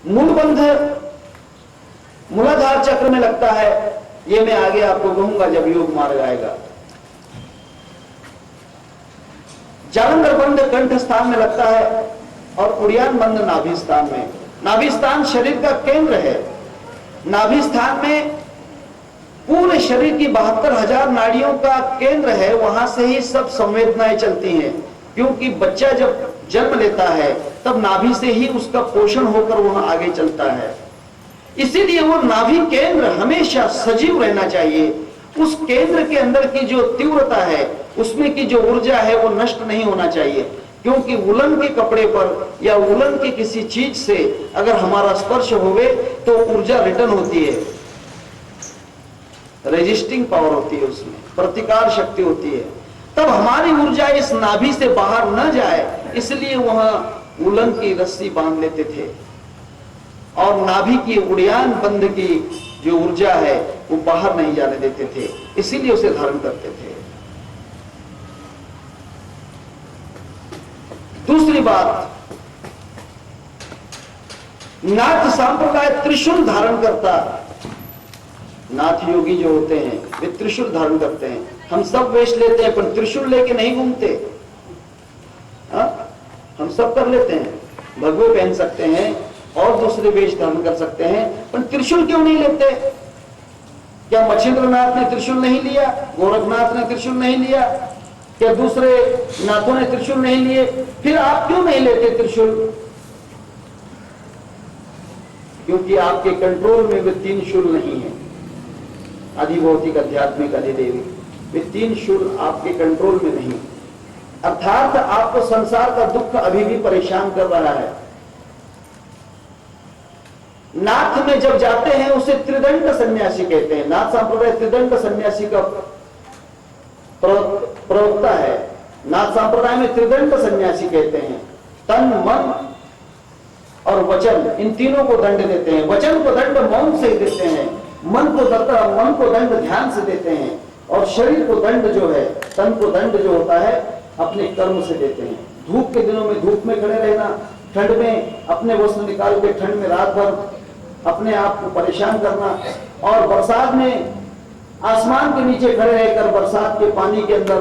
मूल बंध मूलाधार चक्र में लगता है, ये मैं आगे आपको कहूंगा जब योग मार्ग आएगा। जालंधर बंध कंठ स्थान में लगता है और उड़ियान बंध नाभि स्थान में। नाभि स्थान शरीर का केंद्र है। नाभि स्थान में पूरे शरीर की 72,000 नाड़ियों का केंद्र है, वहां से ही सब संवेदनाएं चलती हैं। क्योंकि बच्चा जब जन्म लेता है तब नाभि से ही उसका पोषण होकर वहां आगे चलता है। इसीलिए वो नाभि केंद्र हमेशा सजीव रहना चाहिए। उस केंद्र के अंदर की जो तीव्रता है, उसमें की जो ऊर्जा है, वो नष्ट नहीं होना चाहिए। क्योंकि उलन के कपड़े पर या उलन की किसी चीज से अगर हमारा स्पर्श होवे तो ऊर्जा रिटर्न होती है, रेजिस्टिंग पावर होती है, उसमें प्रतिकार शक्ति होती है। तब हमारी ऊर्जा इस नाभि से बाहर न जाए, इसलिए वहां उलन की रस्सी बांध लेते थे और नाभि की उड़ियान बंध की जो ऊर्जा है वो बाहर नहीं जाने देते थे, इसीलिए उसे धारण करते थे। दूसरी बात, नाथ संप्रदाय त्रिशूल धारण करता। नाथ योगी जो होते हैं वे त्रिशूल धारण करते हैं। हम सब वेश लेते हैं पर त्रिशूल लेके नहीं घूमते। हम सब कर लेते हैं, भगवे पहन सकते हैं और दूसरे वेश धारण कर सकते हैं, पर त्रिशूल क्यों नहीं लेते? क्या मच्छिंद्रनाथ ने त्रिशूल नहीं लिया? गोरखनाथ ने त्रिशूल नहीं लिया? क्या दूसरे नाथों ने त्रिशूल नहीं लिए? फिर आप क्यों नहीं लेते त्रिशूल? क्योंकि आपके कंट्रोल में वे 3 शूल नहीं है, अधिभौतिक, आध्यात्मिक, अधिदेविक। वे 3 शूल आपके कंट्रोल में नहीं, अर्थात आपको संसार का दुख अभी भी परेशान कर रहा है। नाथ में जब जाते हैं उसे त्रिदंड सन्यासी कहते हैं। नाथ संप्रदाय त्रिदंड सन्यासी का प्रवक्ता है। नाथ संप्रदाय में त्रिदंड सन्यासी कहते हैं। तन, मन और वचन, इन तीनों को दंड देते हैं। वचन को दंड मौन से देते हैं, मन को दंड ध्यान से देते हैं, और शरीर को दंड जो है, तन को दंड जो होता है अपने कर्म से देते हैं। धूप के दिनों में धूप में खड़े रहना, ठंड में अपने वस्त्र निकाल के ठंड में रात भर अपने आप को परेशान करना, और बरसात में आसमान के नीचे खड़े रहकर बरसात के पानी के अंदर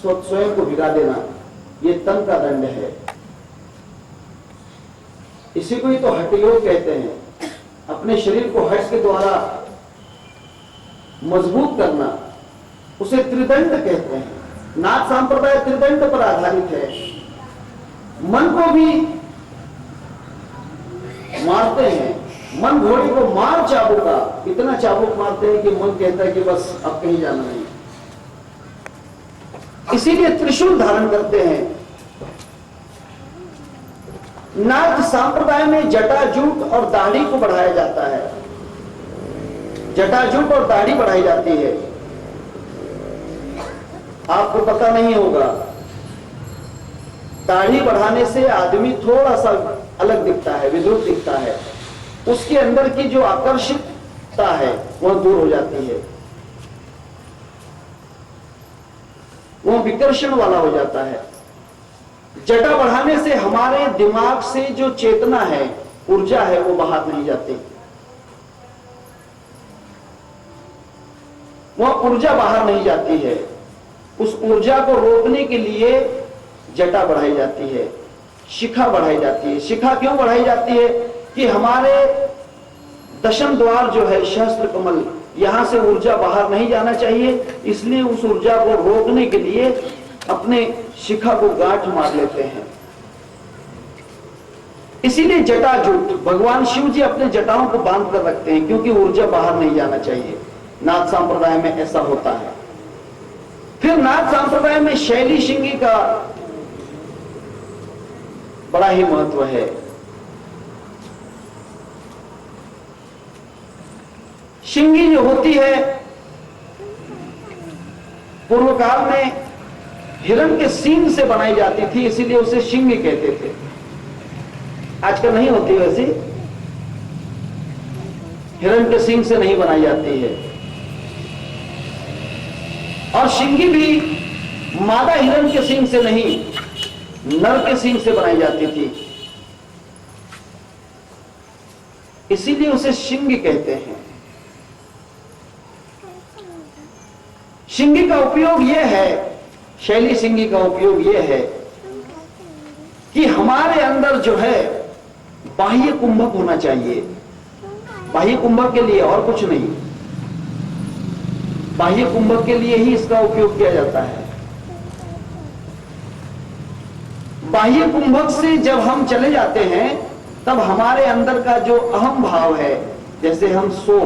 स्वयं को भिगा देना, ये तन का दंड है। इसी को ही तो हठ योग कहते हैं। अपने शरीर को हठ के द्वारा मजबूत करना, उसे त्रिदंड कहते हैं। नाथ संप्रदाय त्रिदंड पर आधारित है। मन को भी मारते हैं, मन घोड़े को मार चाबुका, इतना चाबुक मारते हैं कि मन कहता है कि बस अब कहीं जाना नहीं। इसीलिए त्रिशूल धारण करते हैं। नाथ संप्रदाय में जटाजूट और दाढ़ी को बढ़ाया जाता है। जटाजूट और दाढ़ी बढ़ाई जाती है। आपको पता नहीं होगा, दाढ़ी बढ़ाने से आदमी थोड़ा सा अलग दिखता है, विद्रुप दिखता है। उसके अंदर की जो आकर्षितता है वह दूर हो जाती है, वह विकर्षण वाला हो जाता है। जटा बढ़ाने से हमारे दिमाग से जो चेतना है, ऊर्जा है, वो बाहर नहीं जाती। वह ऊर्जा बाहर नहीं जाती है। उस ऊर्जा को रोकने के लिए जटा बढ़ाई जाती है, शिखा बढ़ाई जाती है। शिखा क्यों बढ़ाई जाती है? कि हमारे दशम द्वार जो है, सहस्त्र कमल, यहां से ऊर्जा बाहर नहीं जाना चाहिए, इसलिए उस ऊर्जा को रोकने के लिए अपने शिखा को गांठ मार लेते हैं। इसीलिए जटाजूट, भगवान शिव जी अपने जटाओं को बांध कर रखते हैं, क्योंकि ऊर्जा बाहर नहीं जाना चाहिए। नाथ संप्रदाय में ऐसा होता है। फिर नाथ संप्रदाय में शैली शिंगी का बड़ा ही महत्व है। शिंगी जो होती है, पूर्व काल में हिरण के सींग से बनाई जाती थी, इसीलिए उसे शिंगी कहते थे। आजकल नहीं होती वैसी, हिरण के सींग से नहीं बनाई जाती है। और शिंगी भी मादा हिरण के सींग से नहीं, नर के सींग से बनाई जाती थी, इसीलिए उसे शिंगी कहते हैं। शिंगी का उपयोग यह है, शैली शिंगी का उपयोग यह है कि हमारे अंदर जो है बाह्य कुंभक होना चाहिए। बाह्य कुंभक के लिए और कुछ नहीं, बाह्य कुंभक के लिए ही इसका उपयोग किया जाता है। बाह्य कुंभक से जब हम चले जाते हैं, तब हमारे अंदर का जो अहम भाव है, जैसे हम सो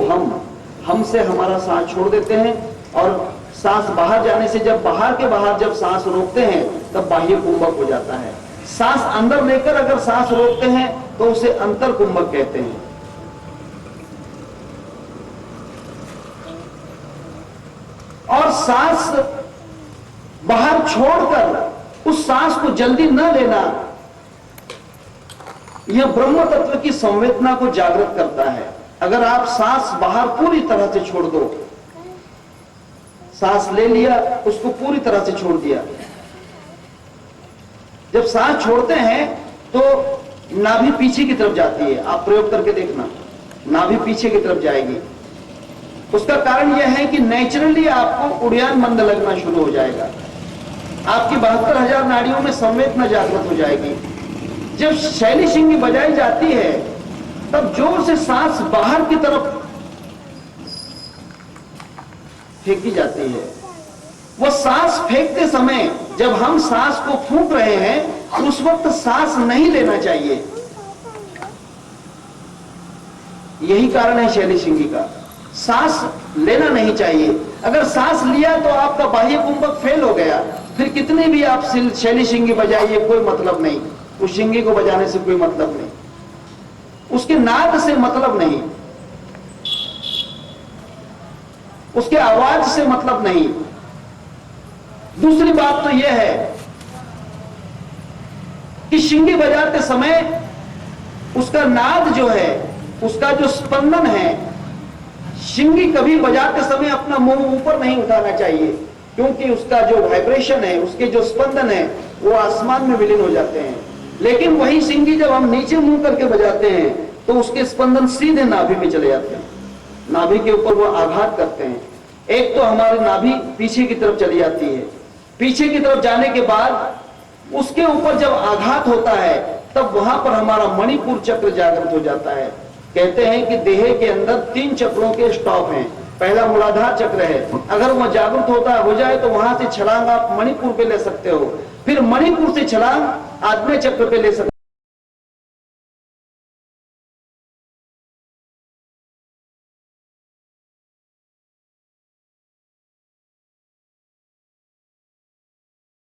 हम से हमारा सांस छोड़ देते हैं, और सांस बाहर जाने से जब बाहर सांस रोकते हैं, तब बाह्य कुंभक हो जाता है। सांस अंदर लेकर अगर सांस रोकते हैं तो उसे अंतर कुंभक कहते हैं। और सांस बाहर छोड़कर उस सांस को जल्दी न लेना, यह ब्रह्म तत्व की संवेदना को जागृत करता है। अगर आप सांस बाहर पूरी तरह से छोड़ दो, सांस ले लिया, उसको पूरी तरह से छोड़ दिया, जब सांस छोड़ते हैं तो नाभि पीछे की तरफ जाती है। आप प्रयोग करके देखना, नाभि पीछे की तरफ जाएगी। उसका कारण यह है कि नेचुरली आपको उड़ियान मंद लगना शुरू हो जाएगा। आपकी 72,000 नाड़ियों में संवेदना जागृत हो जाएगी। जब शैली शिंगी बजाई जाती है, तब जोर से सांस बाहर की तरफ फेंकी जाती है। वह सांस फेंकते समय जब हम सांस को फूंक रहे हैं उस वक्त सांस नहीं लेना चाहिए। यही कारण है शैली श्रृंगी का, सांस लेना नहीं चाहिए। अगर सांस लिया तो आपका बाह्य कुंभक फेल हो गया, फिर कितनी भी आप शैली श्रृंगी बजाइए कोई मतलब नहीं, उस श्रृंगी को बजाने से कोई मतलब नहीं, उसके नाद से मतलब नहीं, उसके आवाज से मतलब नहीं। दूसरी बात तो यह है कि श्रृंगी बजाते समय उसका नाद जो है, उसका जो स्पंदन है, श्रृंगी कभी बजाते समय अपना मुंह ऊपर नहीं उठाना चाहिए, क्योंकि उसका जो वाइब्रेशन है, उसके जो स्पंदन है वो आसमान में विलीन हो जाते हैं। लेकिन वही श्रृंगी जब हम नीचे मुंह करके बजाते हैं तो उसके स्पंदन सीधे नाभि में चले जाते हैं, नाभि के ऊपर वो आघात करते हैं। एक तो हमारी नाभि पीछे की तरफ चली जाती है, पीछे की तरफ जाने के बाद उसके ऊपर जब आघात होता है तब वहां पर हमारा मणिपुर चक्र जागृत हो जाता है। कहते हैं कि देह के अंदर 3 चक्रों के स्टॉप हैं। पहला मूलाधार चक्र है, अगर वह जागृत हो जाए तो वहां से छलांग आप मणिपुर पे ले सकते हो, फिर मणिपुर से छलांग आग्नेय चक्र पे ले सकते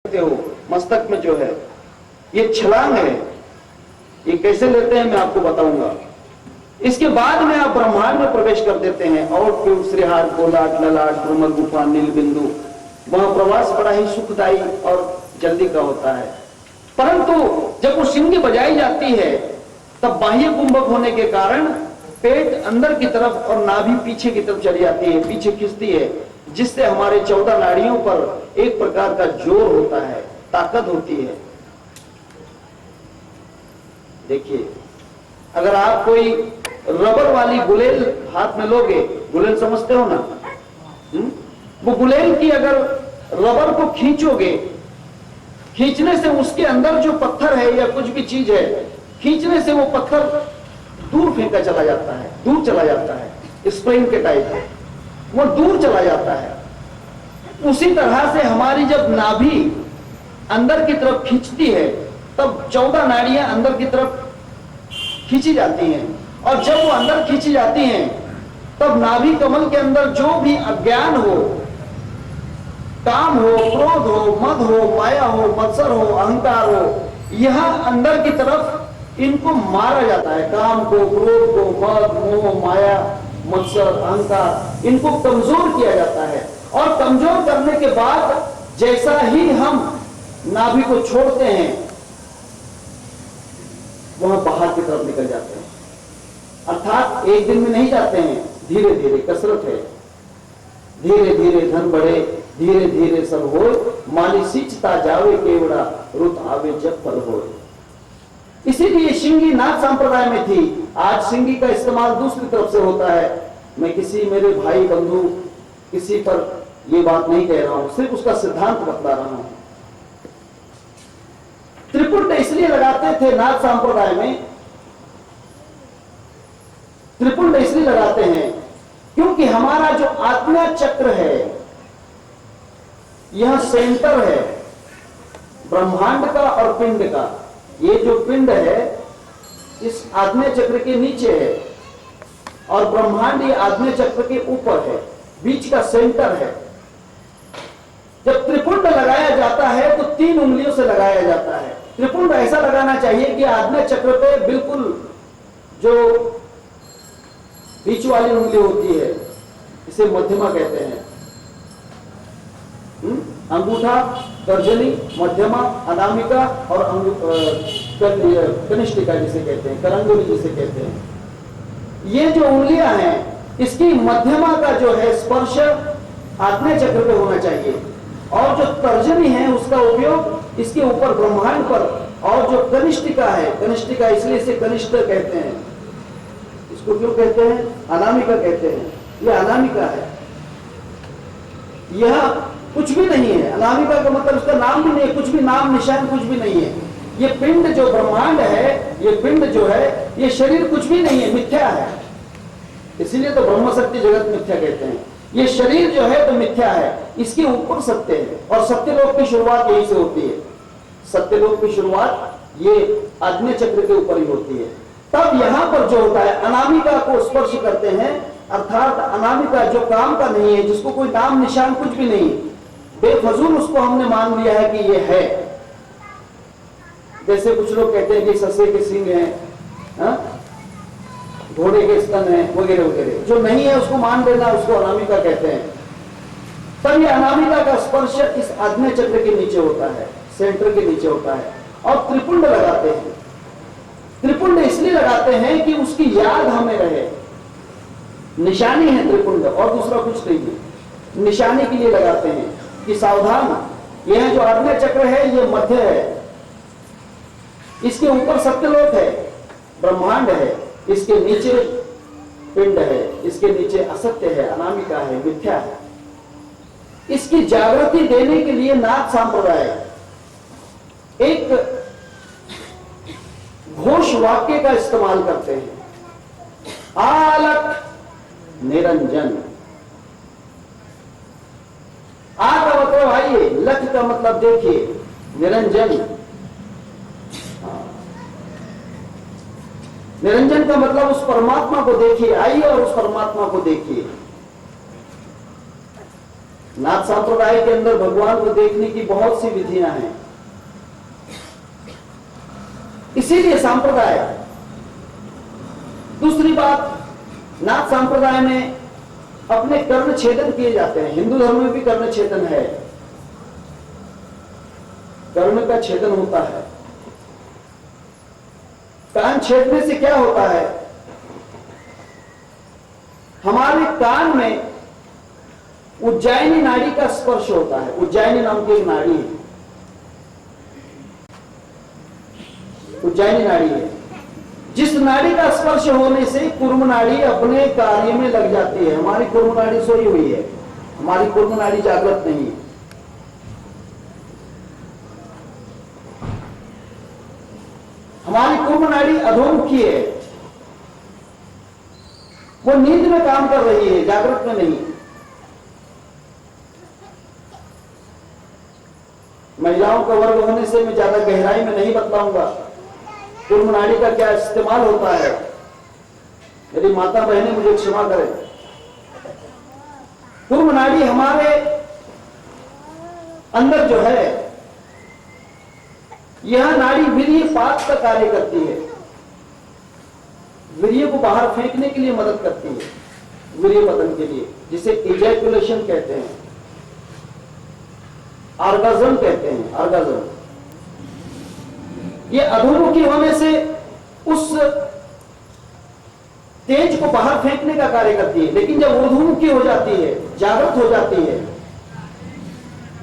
हो। मस्तक में जो है ये छलांग है, ये कैसे लेते हैं मैं आपको बताऊंगा। इसके बाद में आप ब्रह्मांड में प्रवेश कर देते हैं और फिर श्रीहार, गोलाट, ललाट, भ्रमर गुफा, नील बिंदु, वह प्रवास बड़ा ही सुखदायी और जल्दी का होता है। परंतु जब वो श्रृंगी बजाई जाती है तब बाह्य कुंभक होने के कारण पेट अंदर की तरफ और नाभि पीछे की तरफ चली जाती है, पीछे खिंचती है, जिससे हमारे 14 नाड़ियों पर एक प्रकार का जोर होता है, ताकत होती है। देखिए, अगर आप कोई रबर वाली गुलेल हाथ में लोगे, गुलेल समझते हो ना, वो गुलेल की अगर रबर को खींचोगे, खींचने से उसके अंदर जो पत्थर है या कुछ भी चीज है, खींचने से वो पत्थर दूर फेंका चला जाता है, दूर चला जाता है, स्प्रिंग के टाइप है, वो दूर चला जाता है। उसी तरह से हमारी जब नाभि अंदर की तरफ खींचती है तब 14 नाड़ियां अंदर की तरफ खींची जाती हैं, और जब वो अंदर खींची जाती हैं तब नाभि कमल के अंदर जो भी अज्ञान हो, काम हो, क्रोध हो, मद हो, माया हो, मत्सर हो, अहंकार हो, यहां अंदर की तरफ इनको मारा जाता है। काम को, क्रोध को, मद, मोह, माया, मत्सर, अहंकार, इनको कमजोर किया जाता है। और कमजोर करने के बाद जैसा ही हम नाभि को छोड़ते हैं वह बाहर की तरफ निकल जाते हैं। अर्थात एक दिन में नहीं जाते हैं, धीरे धीरे कसरत है। धीरे धीरे धन बढ़े, धीरे धीरे सब होए, माली सींचता जावे केवड़ा, रुत आवे जब फल होए। इसीलिए श्रृंगी नाथ संप्रदाय में थी। आज श्रृंगी का इस्तेमाल दूसरी तरफ से होता है। मैं किसी मेरे भाई बंधु किसी पर ये बात नहीं कह रहा हूं, सिर्फ उसका सिद्धांत बतला रहा हूं। त्रिपुट इसलिए लगाते थे नाथ संप्रदाय में, त्रिपुट इसलिए लगाते हैं क्योंकि हमारा जो आत्मा चक्र है, यह सेंटर है ब्रह्मांड का और पिंड का। ये जो पिंड है इस आग्नेय चक्र के नीचे है और ब्रह्मांड ये आग्नेय चक्र के ऊपर है, बीच का सेंटर है। जब त्रिपुंड लगाया जाता है तो 3 उंगलियों से लगाया जाता है। त्रिपुंड ऐसा लगाना चाहिए कि आग्नेय चक्र पे बिल्कुल जो बीच वाली उंगली होती है इसे मध्यमा कहते हैं। अंगूठा, तर्जनी, मध्यमा, अनामिका और कनिष्ठिका जिसे कहते हैं, करंगुली जिसे कहते हैं। ये जो उंगलियां हैं इसकी मध्यमा का जो है स्पर्श आग्नेय चक्र पे होना चाहिए, और जो तर्जनी है उसका उपयोग इसके ऊपर ब्रह्मांड पर, और जो कनिष्ठिका है, कनिष्ठिका इसलिए इसे कनिष्ठ कहते हैं, इसको क्यों कहते हैं, अनामिका कहते हैं, ये अनामिका है। यह कुछ भी नहीं है, अनामिका का मतलब उसका नाम भी नहीं है, कुछ भी नाम निशान कुछ भी नहीं है। ये पिंड जो ब्रह्मांड है, ये पिंड जो है, ये शरीर कुछ भी नहीं है, मिथ्या है। इसीलिए तो ब्रह्म सत्य जगत मिथ्या कहते हैं। ये शरीर जो है तो मिथ्या है, इसके ऊपर सत्य है, और सत्यलोक की शुरुआत यहीं से होती है। सत्यलोक की शुरुआत ये आज्ञा चक्र के ऊपर ही होती है। तब यहां पर जो होता है, अनामिका को स्पर्श करते हैं, अर्थात अनामिका जो काम का नहीं है, जिसको कोई नाम निशान कुछ भी नहीं, बेफजूल उसको हमने मान लिया है कि ये है। जैसे कुछ लोग कहते हैं कि ससे के सिंग हैं, घोड़े के स्तन है, वगैरह वगैरह, जो नहीं है उसको मान लेना, उसको अनामिका कहते हैं। तब ये अनामिका का स्पर्श इस आज्ञा चक्र के नीचे होता है, सेंटर के नीचे होता है, और त्रिपुंड लगाते हैं। त्रिपुंड इसलिए लगाते हैं कि उसकी याद हमें रहे, निशानी है त्रिपुंड, और दूसरा कुछ नहीं है, निशानी के लिए लगाते हैं कि सावधान, यह जो आज्ञा चक्र है ये मध्य है, इसके ऊपर सत्यलोक है, ब्रह्मांड है, इसके नीचे पिंड है, इसके नीचे असत्य है, अनामिका है, मिथ्या है। इसकी जागृति देने के लिए नाथ संप्रदाय एक घोष वाक्य का इस्तेमाल करते हैं, आलख निरंजन। आ का मतलब आइए, लख का मतलब देखिए, निरंजन, निरंजन का मतलब उस परमात्मा को देखिए, आइए और उस परमात्मा को देखिए। नाथ संप्रदाय के अंदर भगवान को देखने की बहुत सी विधियां हैं, इसीलिए संप्रदाय। दूसरी बात, नाथ संप्रदाय में अपने कर्ण छेदन किए जाते हैं। हिंदू धर्म में भी कर्ण छेदन है, कर्ण का छेदन होता है। कान छेदने से क्या होता है, हमारे कान में उज्जैनी नाड़ी का स्पर्श होता है। उज्जैनी नाम की एक नाड़ी है, उज्जैनी नाड़ी है, जिस नाड़ी का स्पर्श होने से कुर्म नाड़ी अपने कार्य में लग जाती है। हमारी कुर्म नाड़ी सोई हुई है, हमारी कुर्म नाड़ी जागृत नहीं है। हमारी कुर्म नाड़ी अधोमुखी है, वो नींद में काम कर रही है, जागृत में नहीं। महिलाओं का वर्ग होने से मैं ज्यादा गहराई में नहीं बतलाऊंगा कुर्म नाड़ी का क्या इस्तेमाल होता है, यदि माता बहनें मुझे क्षमा करें। कुर्म नाड़ी हमारे अंदर जो है, यह नाड़ी वीर्य पात का कार्य करती है, वीर्य को बाहर फेंकने के लिए मदद करती है, वीर्य पतन के लिए, जिसे इजैकुलेशन कहते हैं, ऑर्गाज्म कहते हैं, ऑर्गाज्म। ये अधोमुखी होने से उस तेज को बाहर फेंकने का कार्य करती है, लेकिन जब ऊर्ध्वमुखी हो जाती है, जागृत हो जाती है,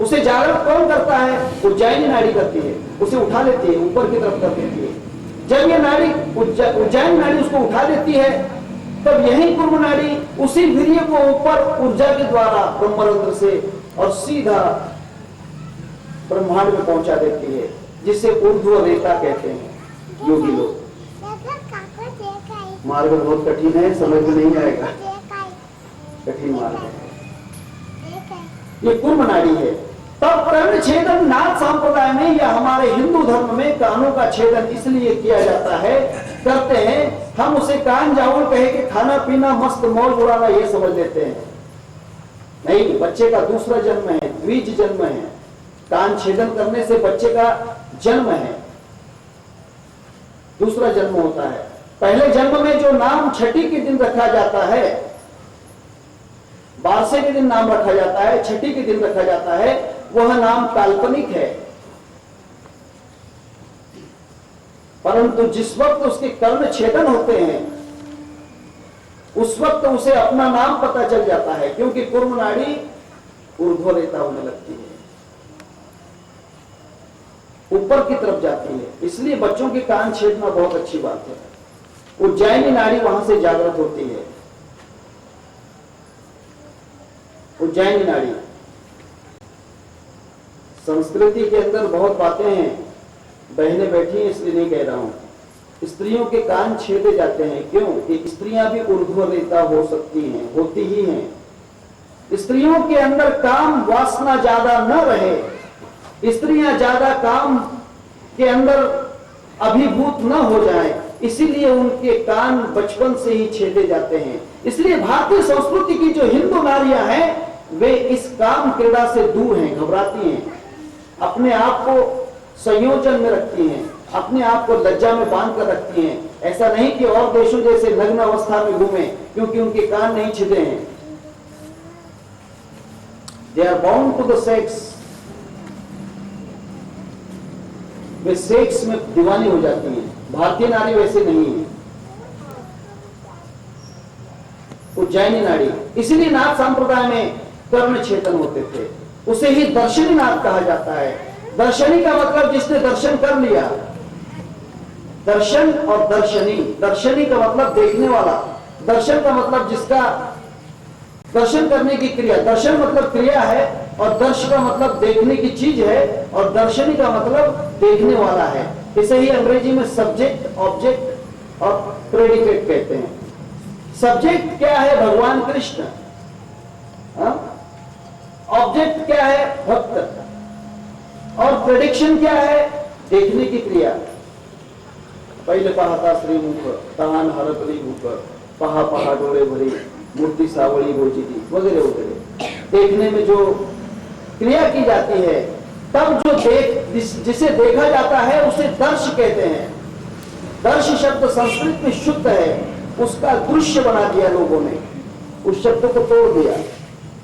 उसे जागृत कौन करता है, उज्जैनी नाड़ी करती है, उसे उठा लेती है, ऊपर की तरफ कर देती है। जब ये नाड़ी उज्जैनी नाड़ी उसको उठा देती है, तब यही कुर्म नाड़ी उसी वीर्य को ऊपर ऊर्जा के द्वारा ब्रह्मरंध्र से और सीधा ब्रह्मांड में पहुंचा देती है, जिसे ऊर्ध्व रेखा कहते हैं योगी लोग। मार्ग बहुत कठिन है, समझ में नहीं आएगा, कठिन मार्ग है। ये कुर्म नाड़ी है। तब कर्ण छेदन नाथ संप्रदाय में या हमारे हिंदू धर्म में कानों का छेदन इसलिए किया जाता है, करते हैं, हम उसे कान जाऊल कहे कि खाना पीना मस्त मौज उड़ाना ये समझ लेते हैं। नहीं, बच्चे का दूसरा जन्म है, द्विज जन्म है। कान छेदन करने से बच्चे का जन्म है, दूसरा जन्म होता है। पहले जन्म में जो नाम छठी के दिन रखा जाता है, बारसे के दिन नाम रखा जाता है, छठी के दिन रखा जाता है, वह नाम काल्पनिक है। परंतु जिस वक्त उसके कर्ण छेदन होते हैं, उस वक्त उसे अपना नाम पता चल जाता है, क्योंकि कुर्म नाड़ी ऊर्ध्वरेता होने लगती है, ऊपर की तरफ जाती है। इसलिए बच्चों के कान छेदना बहुत अच्छी बात है। उज्जैनी नाड़ी वहां से जागृत होती है, उज्जैनी नाड़ी। संस्कृति के अंदर बहुत बातें हैं, बहनें बैठी हैं इसलिए नहीं कह रहा हूं। स्त्रियों के कान छेदे जाते हैं, क्यों? कि स्त्रियां भी ऊर्ध्वरेता हो सकती हैं, होती ही हैं, स्त्रियों के अंदर काम वासना ज्यादा न रहे, स्त्रियां ज्यादा काम के अंदर अभिभूत न हो जाए, इसीलिए उनके कान बचपन से ही छेदे जाते हैं। इसलिए भारतीय संस्कृति की जो हिंदू नारियां हैं वे इस काम क्रीड़ा से दूर हैं, घबराती हैं, अपने आप को संयोजन में रखती हैं, अपने आप को लज्जा में बांध कर रखती हैं। ऐसा नहीं कि और देशों जैसे नग्न अवस्था में घूमे, क्योंकि उनके कान नहीं छिदे हैं। They are bound to the sex, वे सेक्स में दीवानी हो जाती हैं। भारतीय नारी वैसे नहीं है, उज्जैनी नारी। इसलिए नाथ संप्रदाय में कर्ण छेदन होते थे, उसे ही दर्शनी नाथ कहा जाता है। दर्शनी का मतलब जिसने दर्शन कर लिया, दर्शन और दर्शनी। दर्शनी का मतलब देखने वाला, दर्शन का मतलब जिसका दर्शन करने की क्रिया। दर्शन मतलब क्रिया है और दर्श का मतलब देखने की चीज है, और दर्शनी का मतलब देखने वाला है। इसे ही अंग्रेजी में सब्जेक्ट, ऑब्जेक्ट और प्रेडिकेट कहते हैं। सब्जेक्ट क्या है? भगवान कृष्ण। ऑब्जेक्ट क्या है? भक्त। और प्रेडिक्शन क्या है? देखने की क्रिया। पहले पाहता श्रीमुख, तहान हरकली मुख, पहा पहा डोळे भरी, मूर्ति सावली गोचिती, वगैरह वगैरह। देखने में जो क्रिया की जाती है, तब जो जिसे देखा जाता है उसे दर्श कहते हैं। दर्श शब्द संस्कृत में शुद्ध है, उसका दृश्य बना दिया लोगों ने, उस शब्द को तोड़ दिया,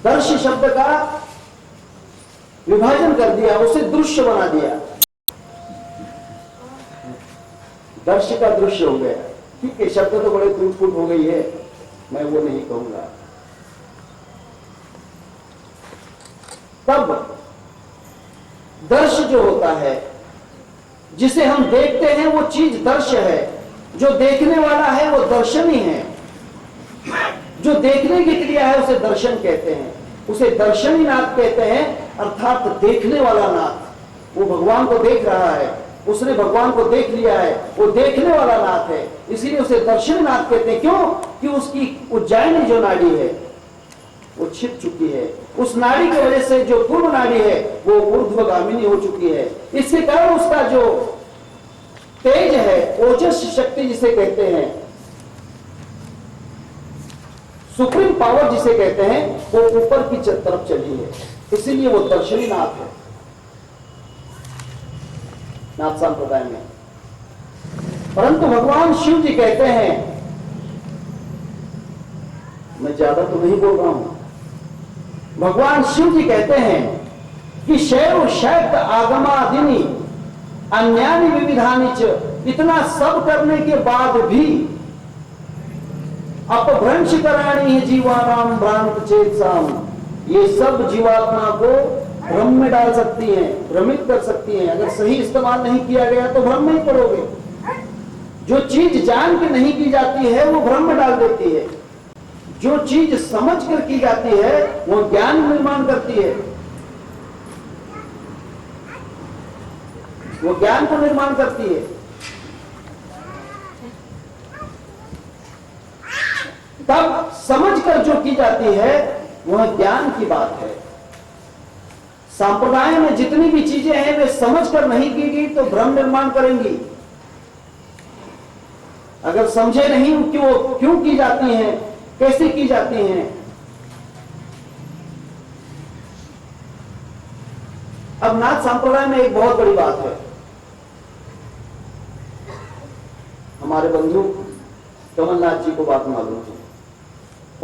दर्श शब्द का विभाजन कर दिया, उसे दृश्य बना दिया। दर्श का दृश्य हो गया। ठीक है, शब्द तो बड़े टूट फूट हो गई है, मैं वो नहीं कहूंगा। तब दर्श जो होता है, जिसे हम देखते हैं वो चीज दर्श है, जो देखने वाला है वो दर्शनी है। जो देखने की क्रिया है उसे दर्शन कहते हैं, उसे दर्शनी नाथ कहते हैं, अर्थात देखने वाला नाथ। वो भगवान को देख रहा है, उसने भगवान को देख लिया है, वो देखने वाला नाथ है, इसीलिए उसे दर्शनी नाथ कहते हैं। क्यों? कि उसकी उज्जैनी जो नाड़ी है वो छिप चुकी है। उस नाड़ी की वजह से जो पूर्व नाड़ी है वो ऊर्ध्वगामिनी हो चुकी है। इसके कारण उसका जो तेज है, ओजस शक्ति जिसे कहते हैं, सुप्रीम पावर जिसे कहते हैं, वो ऊपर की तरफ चली है, इसीलिए वो दर्शनी नाथ है नाथ संप्रदाय में। परंतु भगवान शिव जी कहते हैं, मैं ज्यादा तो नहीं बोल रहा हूं, भगवान शिव जी कहते हैं कि शैव शैक्त आगमादिनी अन्यानि विविधानि च, इतना सब करने के बाद भी अपभ्रंश कराणी है जीवानाम भ्रांत चेतसाम, ये सब जीवात्मा को भ्रम में डाल सकती हैं, भ्रमित कर सकती हैं। अगर सही इस्तेमाल नहीं किया गया तो भ्रम में ही पड़ोगे। जो चीज जान के नहीं की जाती है वो भ्रम में डाल देती है, जो चीज समझ कर की जाती है वो ज्ञान निर्माण करती है, वो ज्ञान को निर्माण करती है। तब समझकर जो की जाती है वह ज्ञान की बात है। संप्रदाय में जितनी भी चीजें हैं वे समझकर नहीं की गई तो भ्रम निर्माण करेंगी। अगर समझे नहीं कि वो क्यों की जाती हैं, कैसे की जाती हैं। अब नाथ संप्रदाय में एक बहुत बड़ी बात है। हमारे बंधु कमलनाथ जी को बात मालूम है,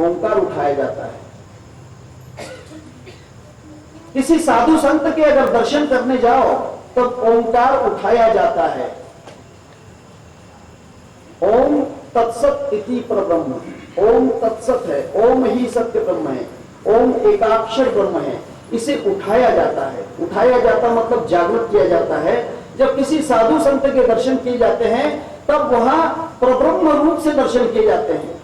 ओंकार उठाया जाता है। किसी साधु संत के अगर दर्शन करने जाओ तब ओंकार उठाया जाता है। ओम तत्सत इति परब्रह्म, ओम तत्सत है, ओम ही सत्य ब्रह्म है, ओम एकाक्षर ब्रह्म है, इसे उठाया जाता है। उठाया जाता मतलब जागृत किया जाता है। जब किसी साधु संत के दर्शन किए जाते हैं तब वहां परब्रह्म रूप से दर्शन किए जाते हैं,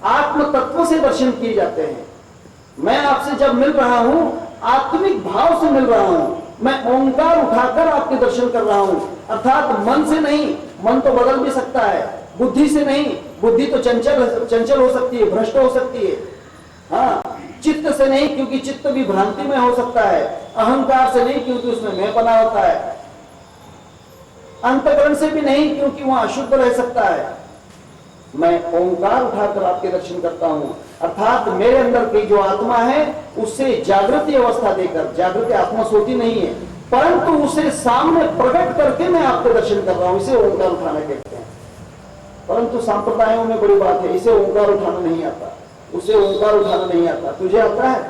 आत्म तत्व से दर्शन किए जाते हैं। मैं आपसे जब मिल रहा हूं आत्मिक भाव से मिल रहा हूं, मैं ओंकार उठाकर आपके दर्शन कर रहा हूं, अर्थात मन से नहीं। मन तो बदल भी सकता है, बुद्धि से नहीं, बुद्धि तो चंचल हो सकती है, भ्रष्ट हो सकती है। हाँ, चित्त से नहीं, क्योंकि चित्त भी भ्रांति में हो सकता है। अहंकार से नहीं, क्योंकि उसमें मैं बना होता है। अंतकरण से भी नहीं, क्योंकि वहां अशुद्ध रह सकता है। मैं ओंकार उठाकर आपके दर्शन करता हूं, अर्थात मेरे अंदर की जो आत्मा है उससे जागृति अवस्था देकर, जागृति आत्मा सोती नहीं है, परंतु उसे सामने प्रकट करके मैं आपके दर्शन कर रहा हूं। इसे ओंकार उठाना कहते हैं। परंतु सांप्रदायों में बड़ी बात है, इसे ओंकार उठाना नहीं आता, उसे ओंकार उठाना नहीं आता। तुझे आता है?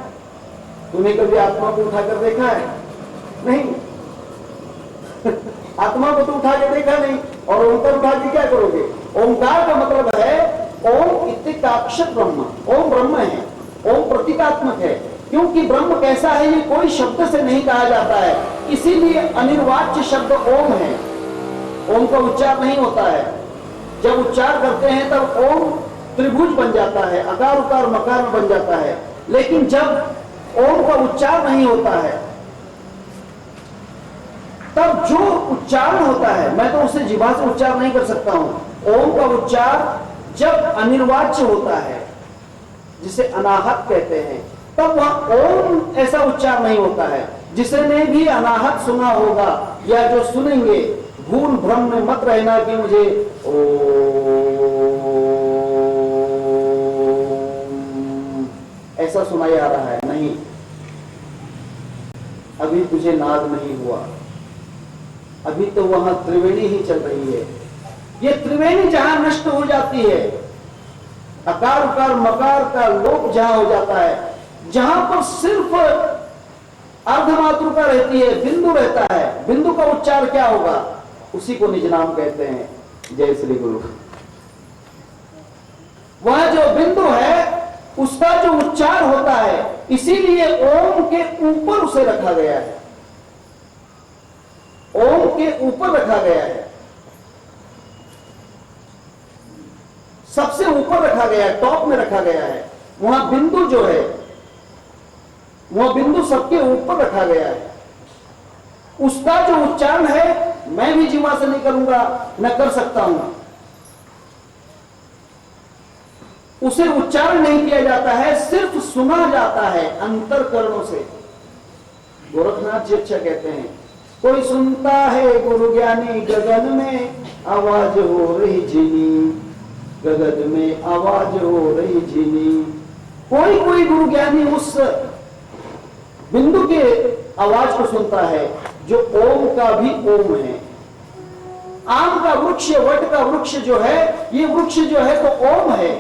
तूने कभी आत्मा को उठाकर देखा है? नहीं। आत्मा को तो उठा के देखा नहीं, और ओंकार उठा के क्या करोगे? ओंकार का मतलब है ओम इत्याक्षर ब्रह्म। ओम ब्रह्म है, ओम प्रतीकात्मक है, क्योंकि ब्रह्म कैसा है ये कोई शब्द से नहीं कहा जाता है, इसीलिए अनिर्वाच्य शब्द ओम है। ओम का उच्चार नहीं होता है। जब उच्चार करते हैं तब ओम त्रिभुज बन जाता है, अकार उकार मकार बन जाता है, लेकिन जब ओम का उच्चार नहीं होता है तब जो उच्चारण होता है, मैं तो उसे जीवा से उच्चार नहीं कर सकता हूं। ओम का उच्चार जब अनिर्वाच्य होता है, जिसे अनाहत कहते हैं, तब वहां ओम ऐसा उच्चार नहीं होता है। जिसने भी अनाहत सुना होगा या जो सुनेंगे, भूल भ्रम में मत रहना कि मुझे ऐसा सुनाई आ रहा है। नहीं, अभी तुझे नाद नहीं हुआ, अभी तो वहां त्रिवेणी ही चल रही है। ये त्रिवेणी जहां नष्ट हो जाती है, अकार उकार मकार का लोप जहां हो जाता है, जहां पर सिर्फ अर्धमातृका रहती है, बिंदु रहता है, बिंदु का उच्चार क्या होगा? उसी को निज नाम कहते हैं। जय श्री गुरु। वह जो बिंदु है उसका जो उच्चार होता है, इसीलिए ओम के ऊपर उसे रखा गया है। ओम के ऊपर रखा गया है, सबसे ऊपर रखा गया है, टॉप में रखा गया है। वहां बिंदु जो है, वह बिंदु सबके ऊपर रखा गया है। उसका जो उच्चारण है मैं भी जीवा से नहीं करूंगा, न कर सकता हूं। उसे उच्चारण नहीं किया जाता है, सिर्फ सुना जाता है अंतरकरणों से। गोरखनाथ जी अच्छा कहते हैं, कोई सुनता है गुरु ज्ञानी गगन में आवाज हो रही झिनी, गगन में आवाज हो रही झिनी। कोई कोई गुरु ज्ञानी उस बिंदु के आवाज को सुनता है जो ओम का भी ओम है। आम का वृक्ष, वट का वृक्ष जो है, ये वृक्ष जो है तो ओम है।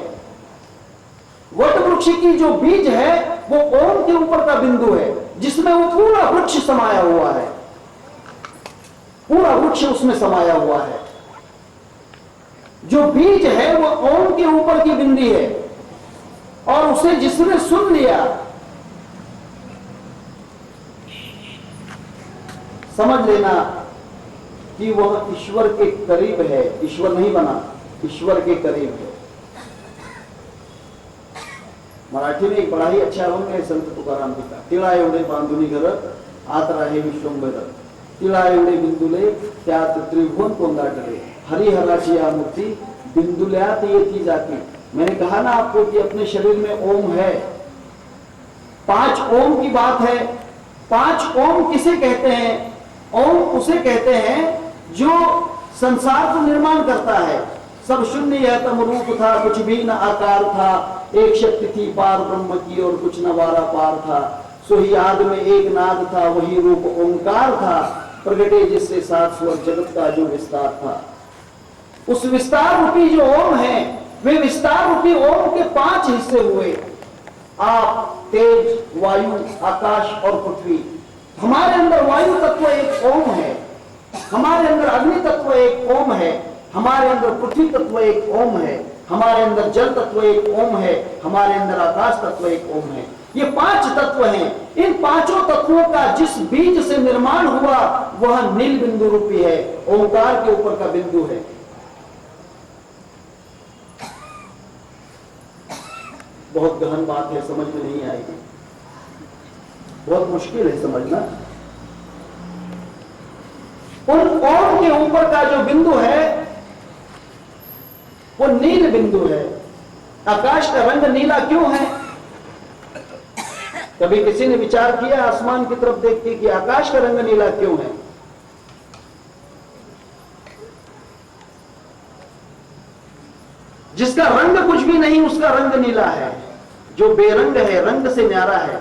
वट वृक्ष की जो बीज है वो ओम के ऊपर का बिंदु है, जिसमें वो पूरा वृक्ष समाया हुआ है, पूरा वृक्ष उसमें समाया हुआ है। जो बीज है वो ओम के ऊपर की बिंदी है, और उसे जिसने सुन लिया, समझ लेना कि वह ईश्वर के करीब है। ईश्वर नहीं बना, ईश्वर के करीब है। मराठी में एक बड़ा ही अच्छा अंग है संत तुकाराम जी का, तिळा एवढे बांधुनी घर आत राहे विश्वंभर, तिळा एवढे बिंदुले त्यात त्रिभुवन कोंदाटले, हरिहराची या मूर्ति बिंदुल्यात येती जाती। मैंने कहा ना आपको कि अपने शरीर में ओम है, 5 ओम की बात है। 5 ओम किसे कहते हैं? ओम उसे कहते हैं जो संसार को निर्माण करता है। सब शून्य यह तम रूप था, कुछ भी न आकार था, एक शक्ति थी पार ब्रह्म की और कुछ न वारा पार था, सो ही आद में एक नाद था, वही रूप ओंकार था, प्रगटे जिससे सात स्वर जगत का जो विस्तार था। उस विस्तार रूपी जो ओम है, वे विस्तार रूपी ओम के 5 हिस्से हुए, आप, तेज, वायु, आकाश और पृथ्वी। हमारे अंदर वायु तत्व एक ओम है, हमारे अंदर अग्नि तत्व एक ओम है, हमारे अंदर पृथ्वी तत्व एक ओम है, हमारे अंदर जल तत्व एक ओम है, हमारे अंदर आकाश तत्व एक ओम है। ये 5 तत्व हैं। इन 5 तत्वों का जिस बीज से निर्माण हुआ वह नील बिंदु रूपी है, ओंकार के ऊपर का बिंदु है। बहुत गहन बात है, समझ में नहीं आएगी, बहुत मुश्किल है समझना। उन ओम के ऊपर का जो बिंदु है वो नील बिंदु है। आकाश का रंग नीला क्यों है? कभी किसी ने विचार किया आसमान की तरफ देख के कि आकाश का रंग नीला क्यों है? जिसका रंग कुछ भी नहीं उसका रंग नीला है। जो बेरंग है, रंग से न्यारा है,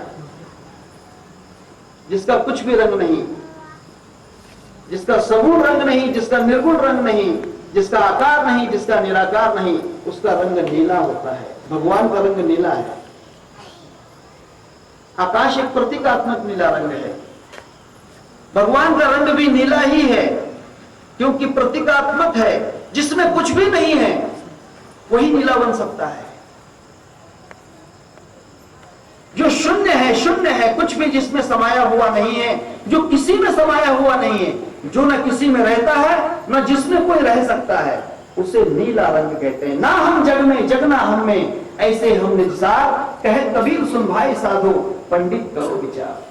जिसका कुछ भी रंग नहीं, जिसका सगुण रंग नहीं, जिसका निर्गुण रंग नहीं, जिसका आकार नहीं, जिसका निराकार नहीं, उसका रंग नीला होता है। भगवान का रंग नीला है। आकाश एक प्रतीकात्मक नीला रंग है। भगवान का रंग भी नीला ही है, क्योंकि प्रतीकात्मक है। जिसमें कुछ भी नहीं है वही नीला बन सकता है। जो शून्य है, कुछ भी जिसमें समाया हुआ नहीं है, जो किसी में समाया हुआ नहीं है, जो न किसी में रहता है न जिसमें कोई रह सकता है, उसे नीला रंग कहते हैं। ना हम जग में जगना हम में, ऐसे हम निसार, कहे कबीर सुन भाई साधो, पंडित करो विचार।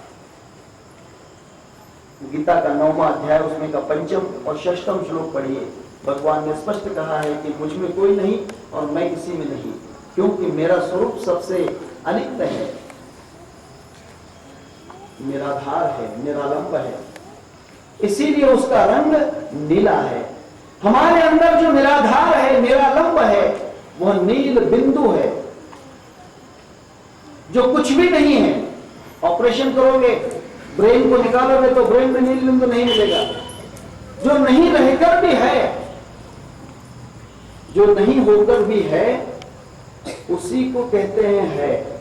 गीता का 9वां अध्याय, उसमें का 5म और 6ठम श्लोक पढ़िए। भगवान ने स्पष्ट कहा है कि मुझ में कोई नहीं और मैं किसी में नहीं, क्योंकि मेरा स्वरूप सबसे अलिप्त है, निराधार है, निरालंब है, इसीलिए उसका रंग नीला है। हमारे अंदर जो निराधार है, निरालंब है, वह नील बिंदु है, जो कुछ भी नहीं है। ऑपरेशन करोगे, ब्रेन को निकालोगे तो ब्रेन में नील बिंदु नहीं मिलेगा। जो नहीं रहकर भी है, जो नहीं होकर भी है, उसी को कहते हैं है।